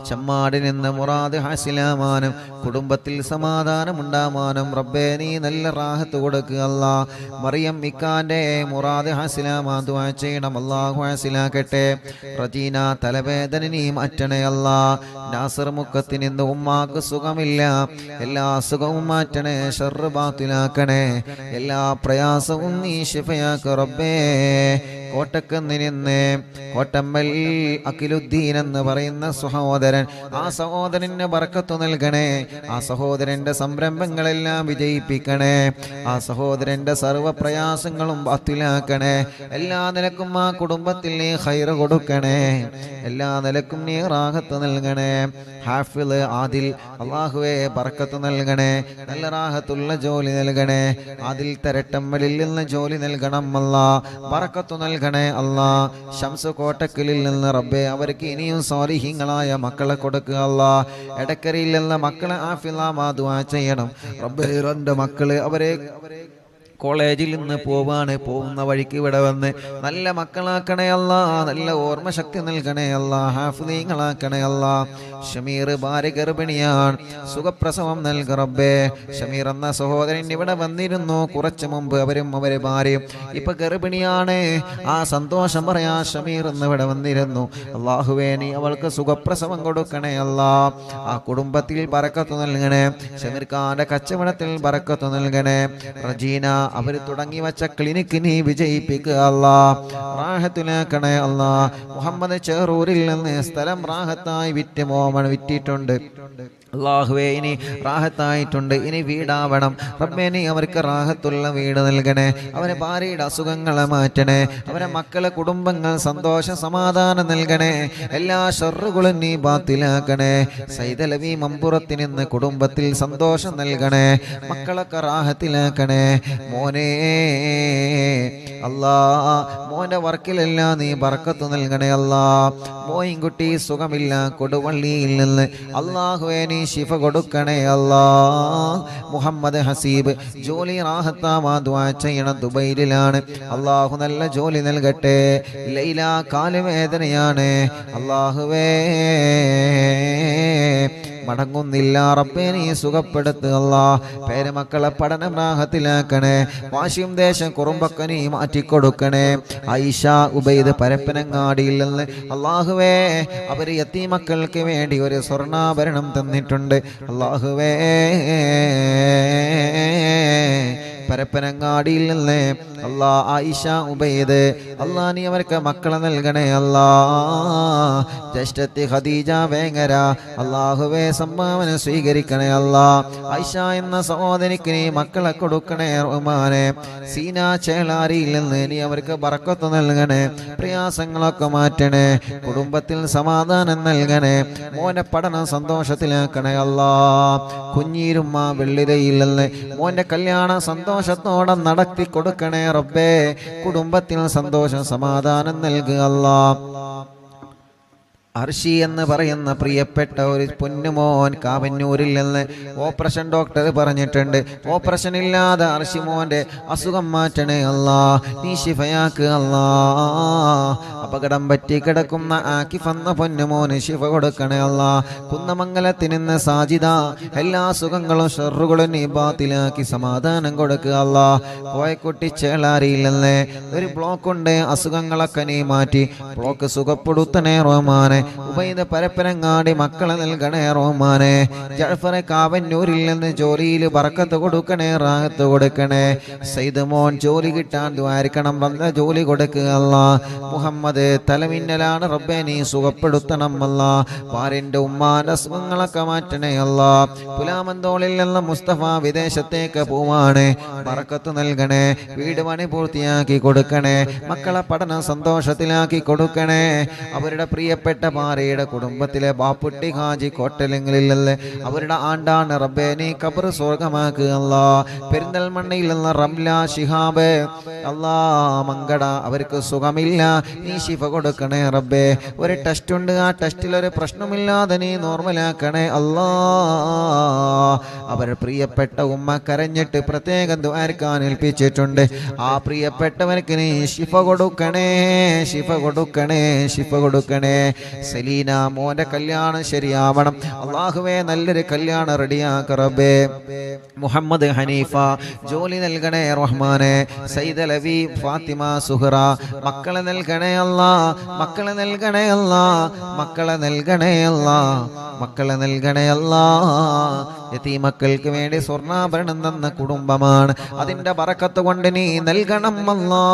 ചമ്മാടിൽ നിന്ന് മുറാദ് ഹാസിലാമാനും കുടുംബത്തിൽ സമാധാനമുണ്ടാമാനും റബ്ബേ നീ നല്ല റാഹത്ത് കൊടുക്കുക അല്ലാ. മറിയം ഇക്കാന്റെ മുറാദ് ഹാസിലാമാൻ ദുആ ചെയ്യണം, അല്ലാഹു ഹാസിലാക്കട്ടെ. റജീന തലവേദന നീ മാറ്റണേ അല്ലാ. നാസർ മുക്കത്തിന് ഇന്ന് ഉമ്മാക്ക് സുഖമില്ല, എല്ലാ അസുഖവും മാറ്റണേ, ശർറ് ബാത്തിലാക്കണേ, എല്ലാ പ്രയാസവും നീ ശിഫയാക്ക് റബ്ബേ. കോട്ടക്കുന്നിൽ നിന്ന് കോട്ടമ്മൽ അഖിലുദ്ദീൻ എന്ന് പറയുന്ന സഹോദരൻ, ആ സഹോദരന് ബർക്കത്ത് നൽകണേ, ആ സഹോദരന്റെ സംരംഭങ്ങളെല്ലാം വിജയിപ്പിക്കണേ, ആ സഹോദരന്റെ സർവ്വ പ്രയാസങ്ങളും ബാത്തിലാക്കണേ. എല്ലാ നിലക്കും ആ കുടുംബത്തിൽ നീ ഖൈർ കൊടുക്കണേ, എല്ലാ നിലക്കും നീ റാഹത്ത് നൽകണേ. ഹാഫിള് ആദിൽ അല്ലാഹുവേ ബർക്കത്ത് നൽകണേ, നല്ല റാഹത്തുള്ള ജോലി നൽകണേ. ആദിൽ തരട്ടമ്മലിൽ നിന്ന് ജോലി നൽകണം അല്ലാ, ബർക്കത്ത് നൽകണേ അല്ലാ. ശംസ് കോട്ടക്കലിൽ നിന്ന് റബ്ബേ അവർക്ക് ഇനിയും സ്വാലിഹീങ്ങളായ മക്കളെ കൊടുക്കുക അല്ലാ. എടക്കരയിൽ നിന്ന് മക്കളെ ആഫിളാമാ ദുആ ചെയ്യണം റബ്ബേ. രണ്ട് മക്കള് അവരെ കോളേജിൽ നിന്ന് പോകുന്ന വഴിക്ക് ഇവിടെ വന്ന് നല്ല മക്കളാക്കണേ അല്ലാ, നല്ല ഓർമ്മ ശക്തി നൽകണേ അല്ലാ, ഹാഫിളീങ്ങളാക്കണേ അല്ലാ. ഷമീർ ഭാര്യ ഗർഭിണിയാണ്, സുഖപ്രസവം നൽക റബ്ബേ. ഷമീർ എന്ന സഹോദരൻ ഇവിടെ വന്നിരുന്നു കുറച്ചു മുമ്പ്, അവരും അവരെ ഭാര്യയും ഇപ്പൊ ഗർഭിണിയാണ്. ആ സന്തോഷം പറയാ ഷമീർ എന്ന് ഇവിടെ വന്നിരുന്നു. അല്ലാഹുവേ നീ അവൾക്ക് സുഖപ്രസവം കൊടുക്കണേ അല്ലാ. ആ കുടുംബത്തിൽ ബറക്കത്ത് നൽകണേ, ഷമീർ ഖാന്റെ കച്ചവടത്തിൽ ബറക്കത്ത് നൽകണേ. റജീന അവര് തുടങ്ങി വെച്ച ക്ലിനിക്ക് നീ വിജയിപ്പിക്കുക അല്ലാ, റാഹത്തിലാക്കണേ അല്ലാ. മുഹമ്മദ് ചെറൂരിൽ നിന്ന് സ്ഥലം റാഹത്തായി വിറ്റിട്ടുണ്ട് അല്ലാഹുവേ, ഇനി റാഹത്തായിട്ടുണ്ട്, ഇനി വീടാവണം റബ്ബേ. നീ അവർക്ക് റാഹത്തുള്ള വീട് നൽകണേ, അവരെ ഭാര്യയുടെ അസുഖങ്ങളെ മാറ്റണേ, അവരെ മക്കളെ കുടുംബങ്ങൾ സന്തോഷ സമാധാനം നൽകണേ, എല്ലാ ഷർറുകളും നീ ബാത്തിലാക്കണേ. സൈദലവി മമ്പുറത്തിൽ നിന്ന് കുടുംബത്തിൽ സന്തോഷം നൽകണേ, മക്കളൊക്കെ റാഹത്തിലാക്കണേ. മോനെ അല്ലാ, മോന്റെ വർക്കിലെല്ലാം നീ ബർക്കത്ത് നൽകണേ അല്ലാ. മോയിൻകുട്ടി സുഖമില്ല കൊടുവള്ളിയിൽ നിന്ന്, അല്ലാഹുവേ നീ ശിഫ കൊടുക്കണേ അല്ലാ. മുഹമ്മദ് ഹസീബ് ജോലി റാഹത്താവാ ദുആ ചെയ്യണം, ദുബൈയിലാണ്, അല്ലാഹു നല്ല ജോലി നൽകട്ടെ. ലൈല കാലുവേദനയാണ്, അല്ലാഹുവേ മടങ്ങുന്നില്ല റബ്ബേ നീ സുഖപ്പെടുത്തുക അല്ലാ. പേരമക്കളെ പഠനം റാഹത്തിലാക്കണേ, വാശിയും ദേശം കുറുമ്പൊക്കെ നീ മാറ്റിക്കൊടുക്കണേ. ഐഷ ഉബൈദ് പരപ്പനങ്ങാടിയിൽ നിന്ന് അല്ലാഹുവേ അവര് യതീമക്കൾക്ക് വേണ്ടി ഒരു സ്വർണ്ണാഭരണം തന്നിട്ടുണ്ട്. അല്ലാഹുവേ പരപ്പനങ്ങാടിയിൽ നിന്ന് അല്ലാ ആയിഷ ഉബൈദ് അല്ലാ നീ അവർക്ക് മക്കളെ നൽകണേ അല്ലാ. ജ്യേഷ്ഠത്തി ഖദീജ വേങ്ങര അല്ലാഹുവേ സംഭാവന സ്വീകരിക്കണേ അല്ലാ. ആയിഷ എന്ന സഹോദരിക്ക് നീ മക്കളെ കൊടുക്കണേ റഹ്മാനെ. സീന ചേളാരിയിൽ നിന്ന് നീ അവർക്ക് ബർക്കത്ത് നൽകണേ, പ്രയാസങ്ങളൊക്കെ മാറ്റണേ, കുടുംബത്തിൽ സമാധാനം നൽകണേ, മോനെ പഠനം സന്തോഷത്തിലാക്കണേ അല്ലാ. കുഞ്ഞീരുമ്മ വെള്ളിരയിൽ നിന്ന് മോന്റെ കല്യാണം സന്തോഷത്തോടെ നടത്തി കൊടുക്കണേ റബ്ബേ. കുടുംബത്തിൽ സന്തോഷം സമാധാനം നൽകുക അല്ലാ. അർഷി എന്ന് പറയുന്ന പ്രിയപ്പെട്ട ഒരു പൊന്നുമോൻ കാവന്നൂരിൽ നിന്ന് ഓപ്പറേഷൻ ഡോക്ടർ പറഞ്ഞിട്ടുണ്ട്, ഓപ്പറേഷൻ ഇല്ലാതെ അർഷി മോന്റെ അസുഖം മാറ്റണേ അല്ലാ, നീ ശിഫയാക്ക് അല്ലാ. അപകടം പറ്റി കിടക്കുന്ന ആക്കിഫ് എന്ന പൊന്നുമോന് ശിഫ കൊടുക്കണേ അല്ലാ. കുന്നമംഗലത്തിൽ നിന്ന് സാജിദ എല്ലാ അസുഖങ്ങളും ഷർറുകളും നീ ബാത്തിലാക്കി സമാധാനം കൊടുക്കുക അല്ലാ. കോയക്കുട്ടി ചേളാരിയിൽ നിന്ന് ഒരു ബ്ലോക്ക് ഉണ്ട്, അസുഖങ്ങളൊക്കെ നീ മാറ്റി ബ്ലോക്ക് സുഖപ്പെടുത്തണേ റഹ്മാനെ. ഉബൈദ് പരപ്പനങ്ങാടി മക്കളെ നൽകണേ റഹ്മാനെ. ജഅഫർ കാവന്നൂരിൽ നിന്ന് ജോലിയിൽ ബർക്കത്ത് കൊടുക്കണേ, റാഹത്ത് കൊടുക്കണേ. സയ്യിദ് മോൻ ജോലി കിട്ടാൻ ദ്വാരിക്കണം, നല്ല ജോലി കൊടുക്കുക അല്ലാ. മുഹമ്മദ് തലമിന്നലാണ് റബ്ബേ നീ സുഖപ്പെടുത്തണം അല്ലാ. ഭാര്യന്റെ ഉമ്മാന്റെ അസുഖങ്ങളൊക്കെ മാറ്റണേ അല്ലാ. പുലാമന്തോളിൽ നിന്ന് മുസ്തഫ വിദേശത്തേക്ക് പോവാണ്, ബർക്കത്ത് നൽകണേ, വീട് പണി പൂർത്തിയാക്കി കൊടുക്കണേ, മക്കളെ പഠനം സന്തോഷത്തിലാക്കി കൊടുക്കണേ. അവരുടെ പ്രിയപ്പെട്ട ഭാര്യയുടെ കുടുംബത്തിലെ ബാപ്പുട്ടി ഹാജി കോട്ടലങ്ങളിലല്ലേ അവരുടെ ആണ്ടാണ് റബ്ബേ നീ ഖബർ സ്വർഗമാക്കുക അല്ലാ. പെരിന്തൽമണ്ണയിൽ നിന്ന് റംല ശിഹാബ് അല്ലാ മങ്കട അവർക്ക് സുഖമില്ല, നീ ശിഫ കൊടുക്കണേ റബ്ബേ. ഒരു ടെസ്റ്റ് ഉണ്ട്, ആ ടെസ്റ്റിൽ ഒരു പ്രശ്നമില്ലാതെ നീ നോർമലാക്കണേ അല്ലാ. അവർ പ്രിയപ്പെട്ട ഉമ്മ കരഞ്ഞിട്ട് പ്രത്യേകം ദുആർക്കാൻ ഏൽപ്പിച്ചിട്ടുണ്ട്. ആ പ്രിയപ്പെട്ടവർക്ക് നീ ശിഫ കൊടുക്കണേ, ശിഫ കൊടുക്കണേ, ശിഫ കൊടുക്കണേ. സലീന മോന്റെ കല്യാണം ശരിയാവണം അല്ലാഹുവേ, നല്ലൊരു കല്യാണം റെഡിയാക്ക റബ്ബേ. മുഹമ്മദ് ഹനീഫ ജോലി നൽകണേ റഹ്മാനെ. സയ്യിദ് അലവി ഫാത്തിമ സുഹറ മക്കളെ നൽകണേ അല്ലാ, മക്കളെ നൽകണേ അല്ലാ, മക്കളെ നൽകണേ അല്ലാ, മക്കളെ നൽകണേ അല്ലാ. യതീമക്കൾക്ക് വേണ്ടി സ്വർണ്ണാഭരണം തന്ന കുടുംബമാണ്, അതിൻ്റെ ബറക്കത്ത് കൊണ്ട് നീ നൽകണം അല്ലാ.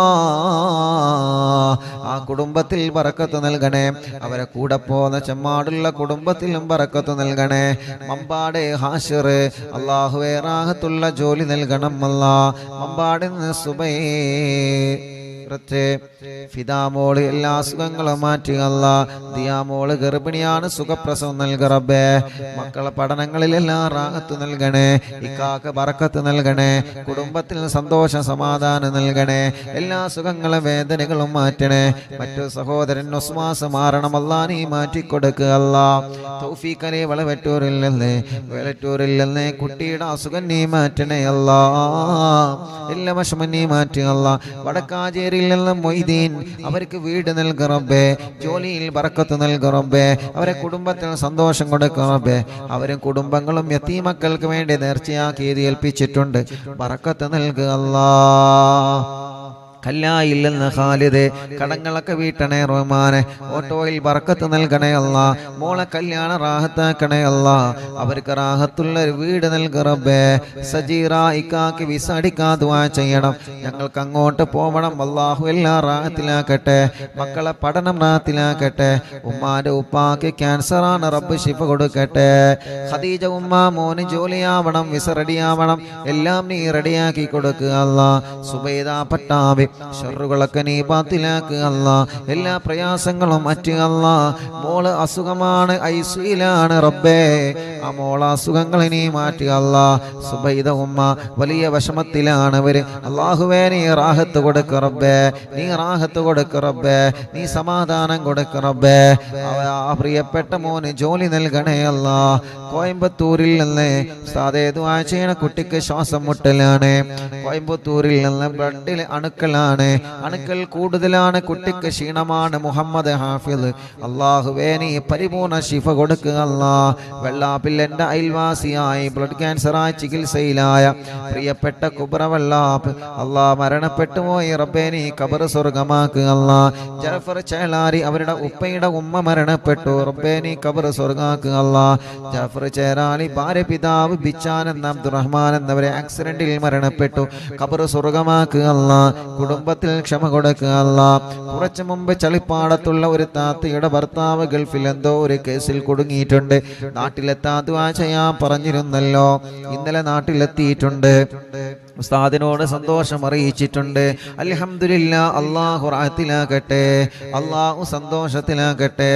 ആ കുടുംബത്തിൽ ബറക്കത്ത് നൽകണേ. അവരെ കൂടെ പോന്ന ചെമ്മാടുള്ള കുടുംബത്തിലും ബറക്കത്ത് നൽകണേ. മമ്പാട് ഹാഷിർ അല്ലാഹുവേ റാഹത്തുള്ള ജോലി നൽകണം അല്ലാ. മമ്പാടിൽ നിന്ന് സുബൈ ഫിദാമോള് എല്ലാ അസുഖങ്ങളും മാറ്റി അല്ലാ. ദിയാമോള് ഗർഭിണിയാണ്, സുഖപ്രസവം നൽക റബ്ബേ. മക്കളെ പഠനങ്ങളിലെല്ലാം റാഹത്ത് നൽകണേ. ഇക്കാക്ക് ബറക്കത്ത് നൽകണേ. കുടുംബത്തിൽ സന്തോഷം സമാധാനം നൽകണേ. എല്ലാ സുഖങ്ങളും വേദനകളും മാറ്റണേ. മറ്റു സഹോദരൻ ഒസ്മാസ് മാറണം അല്ലാ, നീ മാറ്റിക്കൊടുക്കുക അല്ലാ. തൗഫീഖ് അലി വെളറ്റൂരിൽ നിന്ന് കുട്ടിയുടെ അസുഖം നീ മാറ്റണേ അല്ലാ. എല്ലാ വിഷമം നീ മാറ്റുക അല്ലാ. വടക്കാഞ്ചേരിയിൽ നിന്ന് മൊയ്തീൻ അവർക്ക് വീട് നൽകുക റബ്ബേ. ജോലിയിൽ ബറക്കത്ത് നൽകുക റബ്ബേ. അവരെ കുടുംബത്തിൽ സന്തോഷം കൊടുക്കുക റബ്ബേ. അവരും കുടുംബങ്ങളും യതീമക്കൾക്ക് വേണ്ടി നേർച്ചയാക്കി ഏൽപ്പിച്ചിട്ടുണ്ട്. ബറക്കത്ത് നൽകുക അല്ലാ. കല്ലായില്ലെന്ന് ഖാലിദ് കടങ്ങളൊക്കെ വീട്ടണേ റഹ്മാനെ. ഓട്ടോയിൽ ബറക്കത്ത് നൽകണേ അല്ലാ. മോളെ കല്യാണം റാഹത്താക്കണേ അല്ലാ. അവർക്ക് റാഹത്തുള്ള ഒരു വീട് നൽക റബ്ബേ. സജീറ ഇക്കാക്ക് വിസ അടിക്കാൻ ദുആ ചെയ്യണം. ഞങ്ങൾക്ക് അങ്ങോട്ട് പോവണം അല്ലാഹു, എല്ലാം റാഹത്തിലാക്കട്ടെ. മക്കളെ പഠനം റാഹത്തിലാക്കട്ടെ. ഉമ്മാന്റെ ഉപ്പാക്ക് ക്യാൻസറാണ്, റബ്ബ് ശിഫ കൊടുക്കട്ടെ. ഖദീജ ഉമ്മ മോന് ജോലിയാവണം, വിസ റെഡിയാവണം, എല്ലാം നീ റെഡിയാക്കി കൊടുക്കുക അല്ലാ. സുബൈദ പട്ടാവി ഷർറുകളൊക്കെ നീ ബാത്തിലാക്കുക അല്ലാ. എല്ലാ പ്രയാസങ്ങളും മാറ്റുക അല്ലാ. മോള് അസുഖമാണ്, ഐസിയിലാണ് റബ്ബേ. ആ മോള അസുഖങ്ങൾ നീ മാറ്റുക അല്ലാ. സുബൈദ ഉമ്മ വലിയ വിഷമത്തിലാണ് അവര്. അല്ലാഹുവേ നീ റാഹത്ത് കൊടുക്ക റബ്ബേ, നീ റാഹത്ത് കൊടുക്ക റബ്ബേ, നീ സമാധാനം കൊടുക്ക റബ്ബേ. ആ പ്രിയപ്പെട്ട മോന് ജോലി നൽകണേ അല്ലാ. കോയമ്പത്തൂരിൽ നിന്ന് സാധേ ദുആ ചെയ്യണ കുട്ടിക്ക് ശ്വാസം മുട്ടലാണ്. കോയമ്പത്തൂരിൽ നിന്ന് ബ്ലഡിൽ അണുക്കളാണ്, അണുക്കൾ കൂടുതലാണ്, കുട്ടിക്ക് ക്ഷീണമാണ്. മുഹമ്മദ് ഹാഫിദ് അല്ലാഹുവേ നീ പരിപൂർണ ശിഫ കൊടുക്കുക അല്ലാ. വെള്ളാപ്പിൽ എൻ്റെ അയൽവാസിയായി ബ്ലഡ് ക്യാൻസറായി ചികിത്സയിലായ പ്രിയപ്പെട്ട കുബ്ര വെള്ളാപ്പ് അല്ലാ മരണപ്പെട്ടു പോയി റബ്ബേ, നീ ഖബർ സ്വർഗമാക്കുക അല്ലാ. ജഅഫർ ചേലാരി അവരുടെ ഉപ്പയുടെ ഉമ്മ മരണപ്പെട്ടു റബ്ബേ, നീ ഖബർ സ്വർഗമാക്കുക അല്ലാ. ജഅഫർ ചേലാരി ഭാര്യ പിതാവ് ബിച്ചാനന്ദ് അബ്ദുറഹ്മാൻ എന്നവരെ ആക്സിഡന്റിൽ മരണപ്പെട്ടു, ഖബർ സ്വർഗമാക്കുക അല്ലാ. കുടുംബത്തിൽ ക്ഷമ കൊടുക്കുക അല്ലാ. കുറച്ചു മുമ്പ് ചളിപ്പാടത്തുള്ള ഒരു താത്തയുടെ ഭർത്താവ് ഗൾഫിൽ എന്തോ ഒരു കേസിൽ കുടുങ്ങിയിട്ടുണ്ട്. നാട്ടിലെത്താൻ ദുആ ചെയ്യാൻ പറഞ്ഞിരുന്നല്ലോ, ഇന്നലെ നാട്ടിലെത്തിയിട്ടുണ്ട്. ഉസ്താദിനോട് സന്തോഷം അറിയിച്ചിട്ടുണ്ട്. അൽഹംദുലില്ലാ, അല്ലാഹു റാഹത്തിലാക്കട്ടെ, അല്ലാഹു സന്തോഷത്തിലാക്കട്ടെ.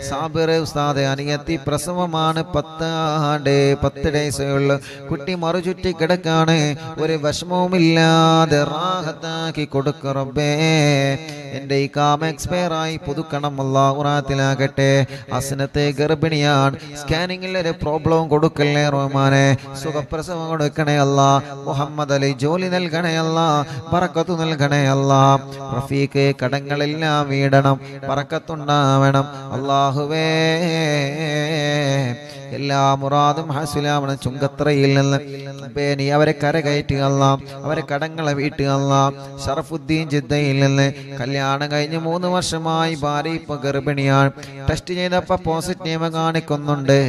സാബിർ ഉസ്താദ് അനിയത്തി പ്രസവമാണ്, 10 ഡേയ്സേ ഉള്ളു. കുട്ടി മറുചുറ്റി കിടക്കാണ്, ഒരു വിഷമവുമില്ലാതെ റാഹത്താക്കി കൊടുക്ക റബ്ബേ. എൻ്റെ ഈ കാമ എക്സ്പയർ ആയി പുതുക്കണം, അല്ലാഹു റാഹത്തിലാക്കട്ടെ. അസ്നത്തെ ഗർഭിണിയാണ്, സ്കാനിങ്ങിൽ ഒരു പ്രോബ്ലം കൊടുക്കല്ലേ റഹ്മാനെ. സുഖപ്രസവം കൊടുക്കണേ അല്ലാ. മുഹമ്മദ് അലി ജോലി നൽകണേ അല്ലാ, ബറക്കത്ത് നൽകണേ അല്ലാ. റഫീഖ് കടങ്ങളെല്ലാം വീടണം, ബറക്കത്തുണ്ടാവണം അല്ലാഹുവേ. എല്ലാ മുറാദും ഹാസിലാവണം. ചുങ്കത്രയിൽ നിന്ന് നീ അവരെ കരകയറ്റുക അല്ലാ, അവരെ കടങ്ങളെ വീട്ടുക അല്ലാ. ഷറഫുദ്ദീൻ ജിദ്ദയിൽ നിന്ന് കല്യാണം കഴിഞ്ഞ് 3 വർഷമായി, ഭാര്യ ഇപ്പൊ ഗർഭിണിയാണ്. ടെസ്റ്റ് ചെയ്തപ്പോൾ പോസിറ്റീവ് കാണിക്കുന്നുണ്ട്.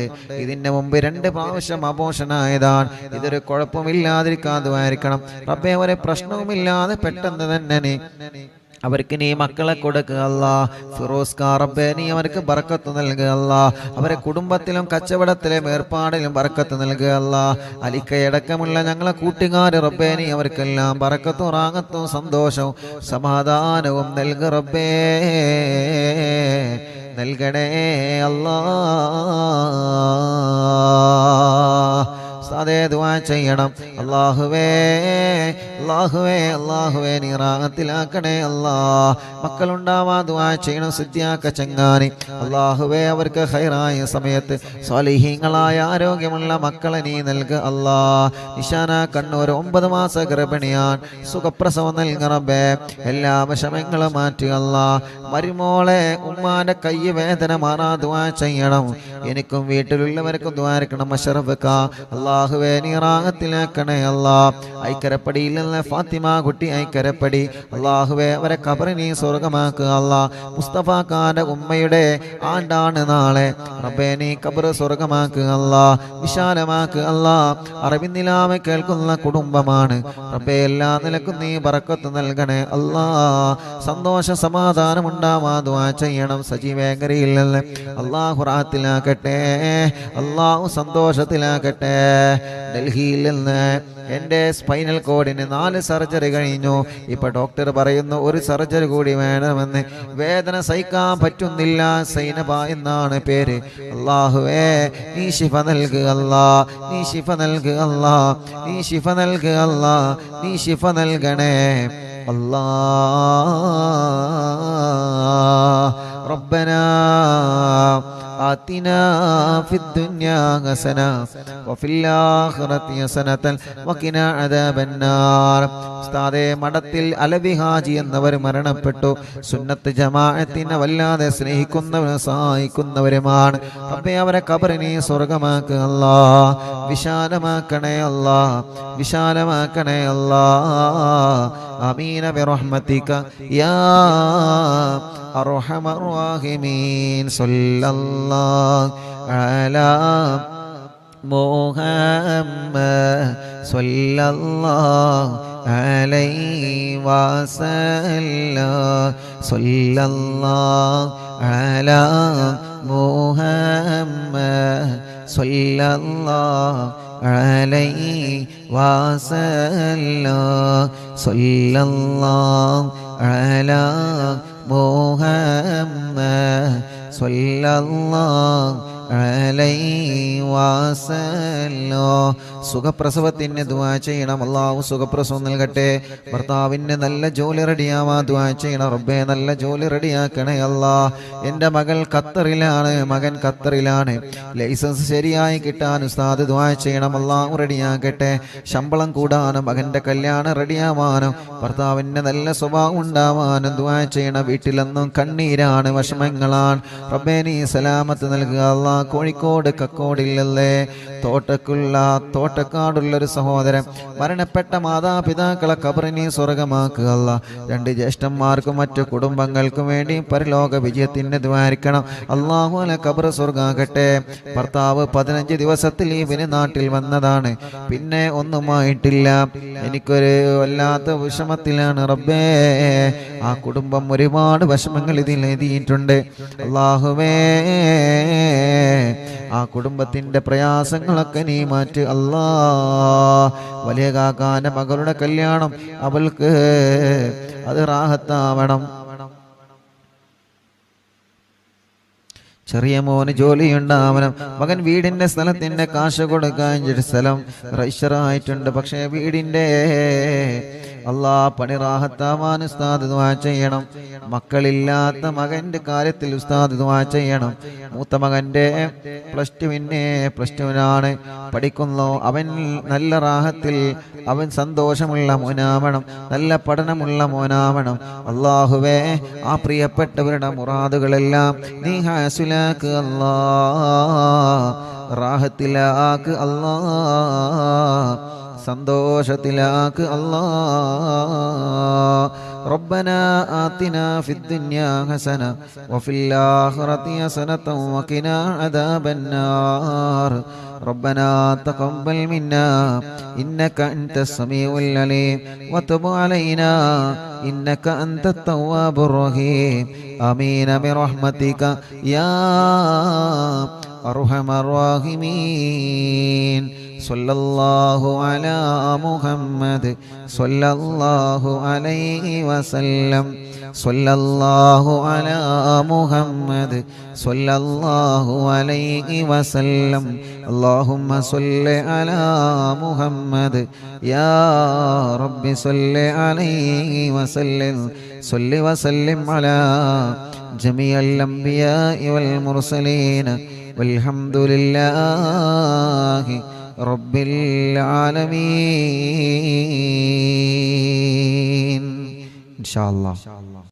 ഇതിന്റെ മുമ്പ് 2 പ്രാവശ്യം അബോഷനായതാണ്. ഇതൊരു കുഴപ്പമില്ലാതിരിക്കാൻ ദുആയിരിക്കണം റബ്ബേ. ഒരു പ്രശ്നവുമില്ലാതെ പെട്ടെന്ന് തന്നെ അവർക്ക് നീ മക്കളെ കൊടുക്കുക അല്ലാ. ഫിറോസ് ഖാൻ റബ്ബേ നീ അവർക്ക് ബറക്കത്ത് നൽകുക അല്ലാ. അവരെ കുടുംബത്തിലും കച്ചവടത്തിലും ഏർപ്പാടിലും ബറക്കത്ത് നൽകുക അല്ലാ. അലിക്കയടക്കമുള്ള ഞങ്ങളെ കൂട്ടുകാര് റബ്ബേ നീ അവർക്കെല്ലാം ബറക്കത്തും റാഹത്തും സന്തോഷവും സമാധാനവും നൽകുക റബ്ബേ, നൽകണേ അല്ലാ. ഉസ്താദേ ദുആ ചെയ്യണം. അല്ലാഹുവേ നീ റാഹത്തിലാക്കണേ അല്ലാ. മക്കളുണ്ടാവാ ദുആ ചെയ്യണം. സിദ്ധിയാക്ക ചങ്ങാനി അല്ലാഹുവേ അവർക്ക് ഖൈറായ സമയത്ത് സ്വാലിഹീങ്ങളായ ആരോഗ്യമുള്ള മക്കളെ നീ നൽകുക അല്ലാ. നിശാന കണ്ണൂർ 9 മാസ ഗർഭിണിയാൻ സുഖപ്രസവം നൽകണമേ. എല്ലാ വിഷമങ്ങളും മാറ്റുക അല്ലാ. മരുമോളെ ഉമ്മാന്റെ കൈ വേദന മാറാ ദുആ ചെയ്യണം. എനിക്കും വീട്ടിലുള്ളവർക്കും ദുആ ചെയ്യണം. അഷ്റഫ്ക അല്ലാഹുവേ നീ റാഹത്തിലാക്കണേ അല്ലാ. ഐക്കരപ്പടിയിൽ നിന്ന് ഫാത്തിമ കുട്ടി ഐക്കരപ്പടി അല്ലാഹുവേ അവരെ ഖബർ നീ സ്വർഗമാക്കുക അല്ലാ. മുസ്തഫ ഖാന്റെ ഉമ്മയുടെ ആണ്ടാണ് നാളെ. റബ്ബേ നീ ഖബർ സ്വർഗമാക്കുക അല്ലാ. വിശാലമാക്കുക അല്ലാ. അറിവിന്നിലാമ കേൾക്കുന്ന കുടുംബമാണ് റബ്ബേ. എല്ലാ നിലക്കും നീ ബറക്കത്ത് നൽകണേ അല്ലാ. സന്തോഷ സമാധാനം ഉണ്ടാവാ ദുആ ചെയ്യണം. സജീവേങ്കരയിൽ നിന്ന് അല്ലാഹു റാഹത്തിലാക്കട്ടെ. അല്ലാഹു സന്തോഷത്തിലാക്കട്ടെ. ഡൽഹിയിൽ നിന്ന് എൻ്റെ സ്പൈനൽ കോഡിന് 4 സർജറി കഴിഞ്ഞു. ഇപ്പം ഡോക്ടർ പറയുന്നു 1 സർജറി കൂടി വേണമെന്ന്. വേദന സഹിക്കാൻ പറ്റുന്നില്ല. സൈനബ എന്നാണ് പേര്. അല്ലാഹുവേ നീ ശിഫ നൽകുക അല്ലാ. നീ ശിഫ നൽകുക അല്ലാ. നീ ശിഫ നൽകുക അല്ലാ. നീ ശിഫ നൽകണേ അല്ലാ. റബ്ബനാ آتنا في الدنيا حسنة وفي الآخرة حسنة وقنا عذاب النار. ഉസ്താദേ മഠത്തിൽ അലവി ഹാജി എന്നവർ മരണപ്പെട്ടു. സുന്നത്ത് ജമാഅത്തിനെ വല്ലാതെ സ്നേഹിക്കുന്നവരും സഹായിക്കുന്നവരുമാണ്. റബ്ബേ അവരെ ഖബർ നീ സ്വർഗമാക്കുക അല്ലാ. വിശാലമാക്കണേ അല്ലാ. വിശാലമാക്കണേ അല്ലാ. ആമീന ബിറഹ്മതിക യാ അർഹമർ റഹീമീൻ. സല്ലല്ലാഹു അലാ മുഹമ്മദ് സല്ലല്ലാഹു അലൈഹി വസല്ലം. സല്ലല്ലാഹു അലാ മുഹമ്മദ് സല്ലല്ലാഹു അലൈഹി വസല്ലം. സല്ലല്ലാഹു അലാ മുഹമ്മദ് സല്ലല്ലാഹു അലൈഹി വസല്ലം. സുഖപ്രസവത്തിന് ദുആ ചെയ്യണം. അല്ലാഹു സുഖപ്രസവം നൽകട്ടെ. ഭർത്താവിന് നല്ല ജോലി റെഡിയാവാ ദുആ ചെയ്യണം. റബ്ബേ നല്ല ജോലി റെഡിയാക്കണേ അല്ലാ. എൻ്റെ മകൾ ഖത്തറിലാണ്. മകൻ ഖത്തറിലാണ്. ലൈസൻസ് ശരിയായി കിട്ടാൻ ഉസ്താദ് ദുആ ചെയ്യണം. അല്ലാഹു റെഡിയാക്കട്ടെ. ശമ്പളം കൂടാനും മകൻ്റെ കല്യാണം റെഡിയാവാനും ഭർത്താവിന് നല്ല സ്വഭാവം ഉണ്ടാവാനും ദുആ ചെയ്യണം. വീട്ടിലെന്നും കണ്ണീരാണ്, വിഷമങ്ങളാണ്. റബ്ബേ നീ സലാമത്ത് നൽകുക അല്ലാ. കോഴിക്കോട് കക്കോടില്ലല്ലേ തോട്ടക്കാടുള്ളൊരു സഹോദരൻ മരണപ്പെട്ട മാതാപിതാക്കളെ ഖബറിനെ സ്വർഗമാക്കുക അല്ലാ. 2 ജ്യേഷ്ഠന്മാർക്കും മറ്റു കുടുംബങ്ങൾക്കും വേണ്ടി പരലോക വിജയത്തിന് ദ്വാരിക്കണം. അല്ലാഹു അല ഖബർ സ്വർഗാകട്ടെ. ഭർത്താവ് 15 ദിവസത്തിൽ ലീവിന് നാട്ടിൽ വന്നതാണ്. പിന്നെ ഒന്നുമായിട്ടില്ല. എനിക്കൊരു വല്ലാത്ത വിഷമത്തിലാണ് റബ്ബേ. ആ കുടുംബം ഒരുപാട് വിഷമങ്ങൾ ഇതിൽ എഴുതിയിട്ടുണ്ട്. അല്ലാഹുവേ ആ കുടുംബത്തിന്റെ പ്രയാസങ്ങളൊക്കെ നീ മാറ്റ് അല്ലാ. വലിയ കാക്കാന്റെ മകളുടെ കല്യാണം അവൾക്ക് അത് റാഹത്താവണം. ചെറിയ മോന് ജോലിയുണ്ടാവണം. മകൻ വീടിന്റെ സ്ഥലത്തിന്റെ കാശ് കൊടുക്കാൻ സ്ഥലം രജിസ്റ്ററായിട്ടുണ്ട്. പക്ഷേ വീടിന്റെ അല്ലാ പണി റാഹത്താവാൻ ഉസ്താദ് ദുആ ചെയ്യണം. മക്കളില്ലാത്ത മകന്റെ കാര്യത്തിൽ ഉസ്താദ് ദുആ ചെയ്യണം. മൂത്ത മകന്റെ പ്ലസ് ടുവിനാണ് പഠിക്കുന്നു. അവൻ നല്ല റാഹത്തിൽ അവൻ സന്തോഷമുള്ള മോനാവണം. നല്ല പഠനമുള്ള മോനാവണം. അല്ലാഹുവേ ആ പ്രിയപ്പെട്ടവരുടെ മുറാദുകളെല്ലാം നീ ഹാസിലാക്ക് അല്ലാ. റാഹത്തിലാക്ക് അല്ലാ. സന്തോഷത്തിലാക്ക് അല്ലാ. ربنا آتنا في الدنيا حسنة وفي الآخرة حسنة وقنا عذاب النار. ربنا تقبل منا إنك أنت السميع العليم وتب علينا إنك أنت التواب الرحيم. آمين برحمتك يا أرحم الراحمين. സല്ലല്ലാഹു അലാ മുഹമ്മദ് സല്ലല്ലാഹു അലൈഹി വസല്ലം സല്ലല്ലാഹു അലാ മുഹമ്മദ് സല്ലല്ലാഹു അലൈഹി വസല്ലം അല്ലാഹുമ്മ സല്ലി അലാ മുഹമ്മദ് യാ റബ്ബി സല്ലി അലൈഹി വസല്ലം സല്ലി വസല്ലിം അലാ ജമീഅൽ അംബിയാഇ വൽ മുർസലീൻ വൽഹംദുലില്ലാഹി റബ്ബിൽ ആലമീൻ. ഇൻഷാ അല്ലാഹ്.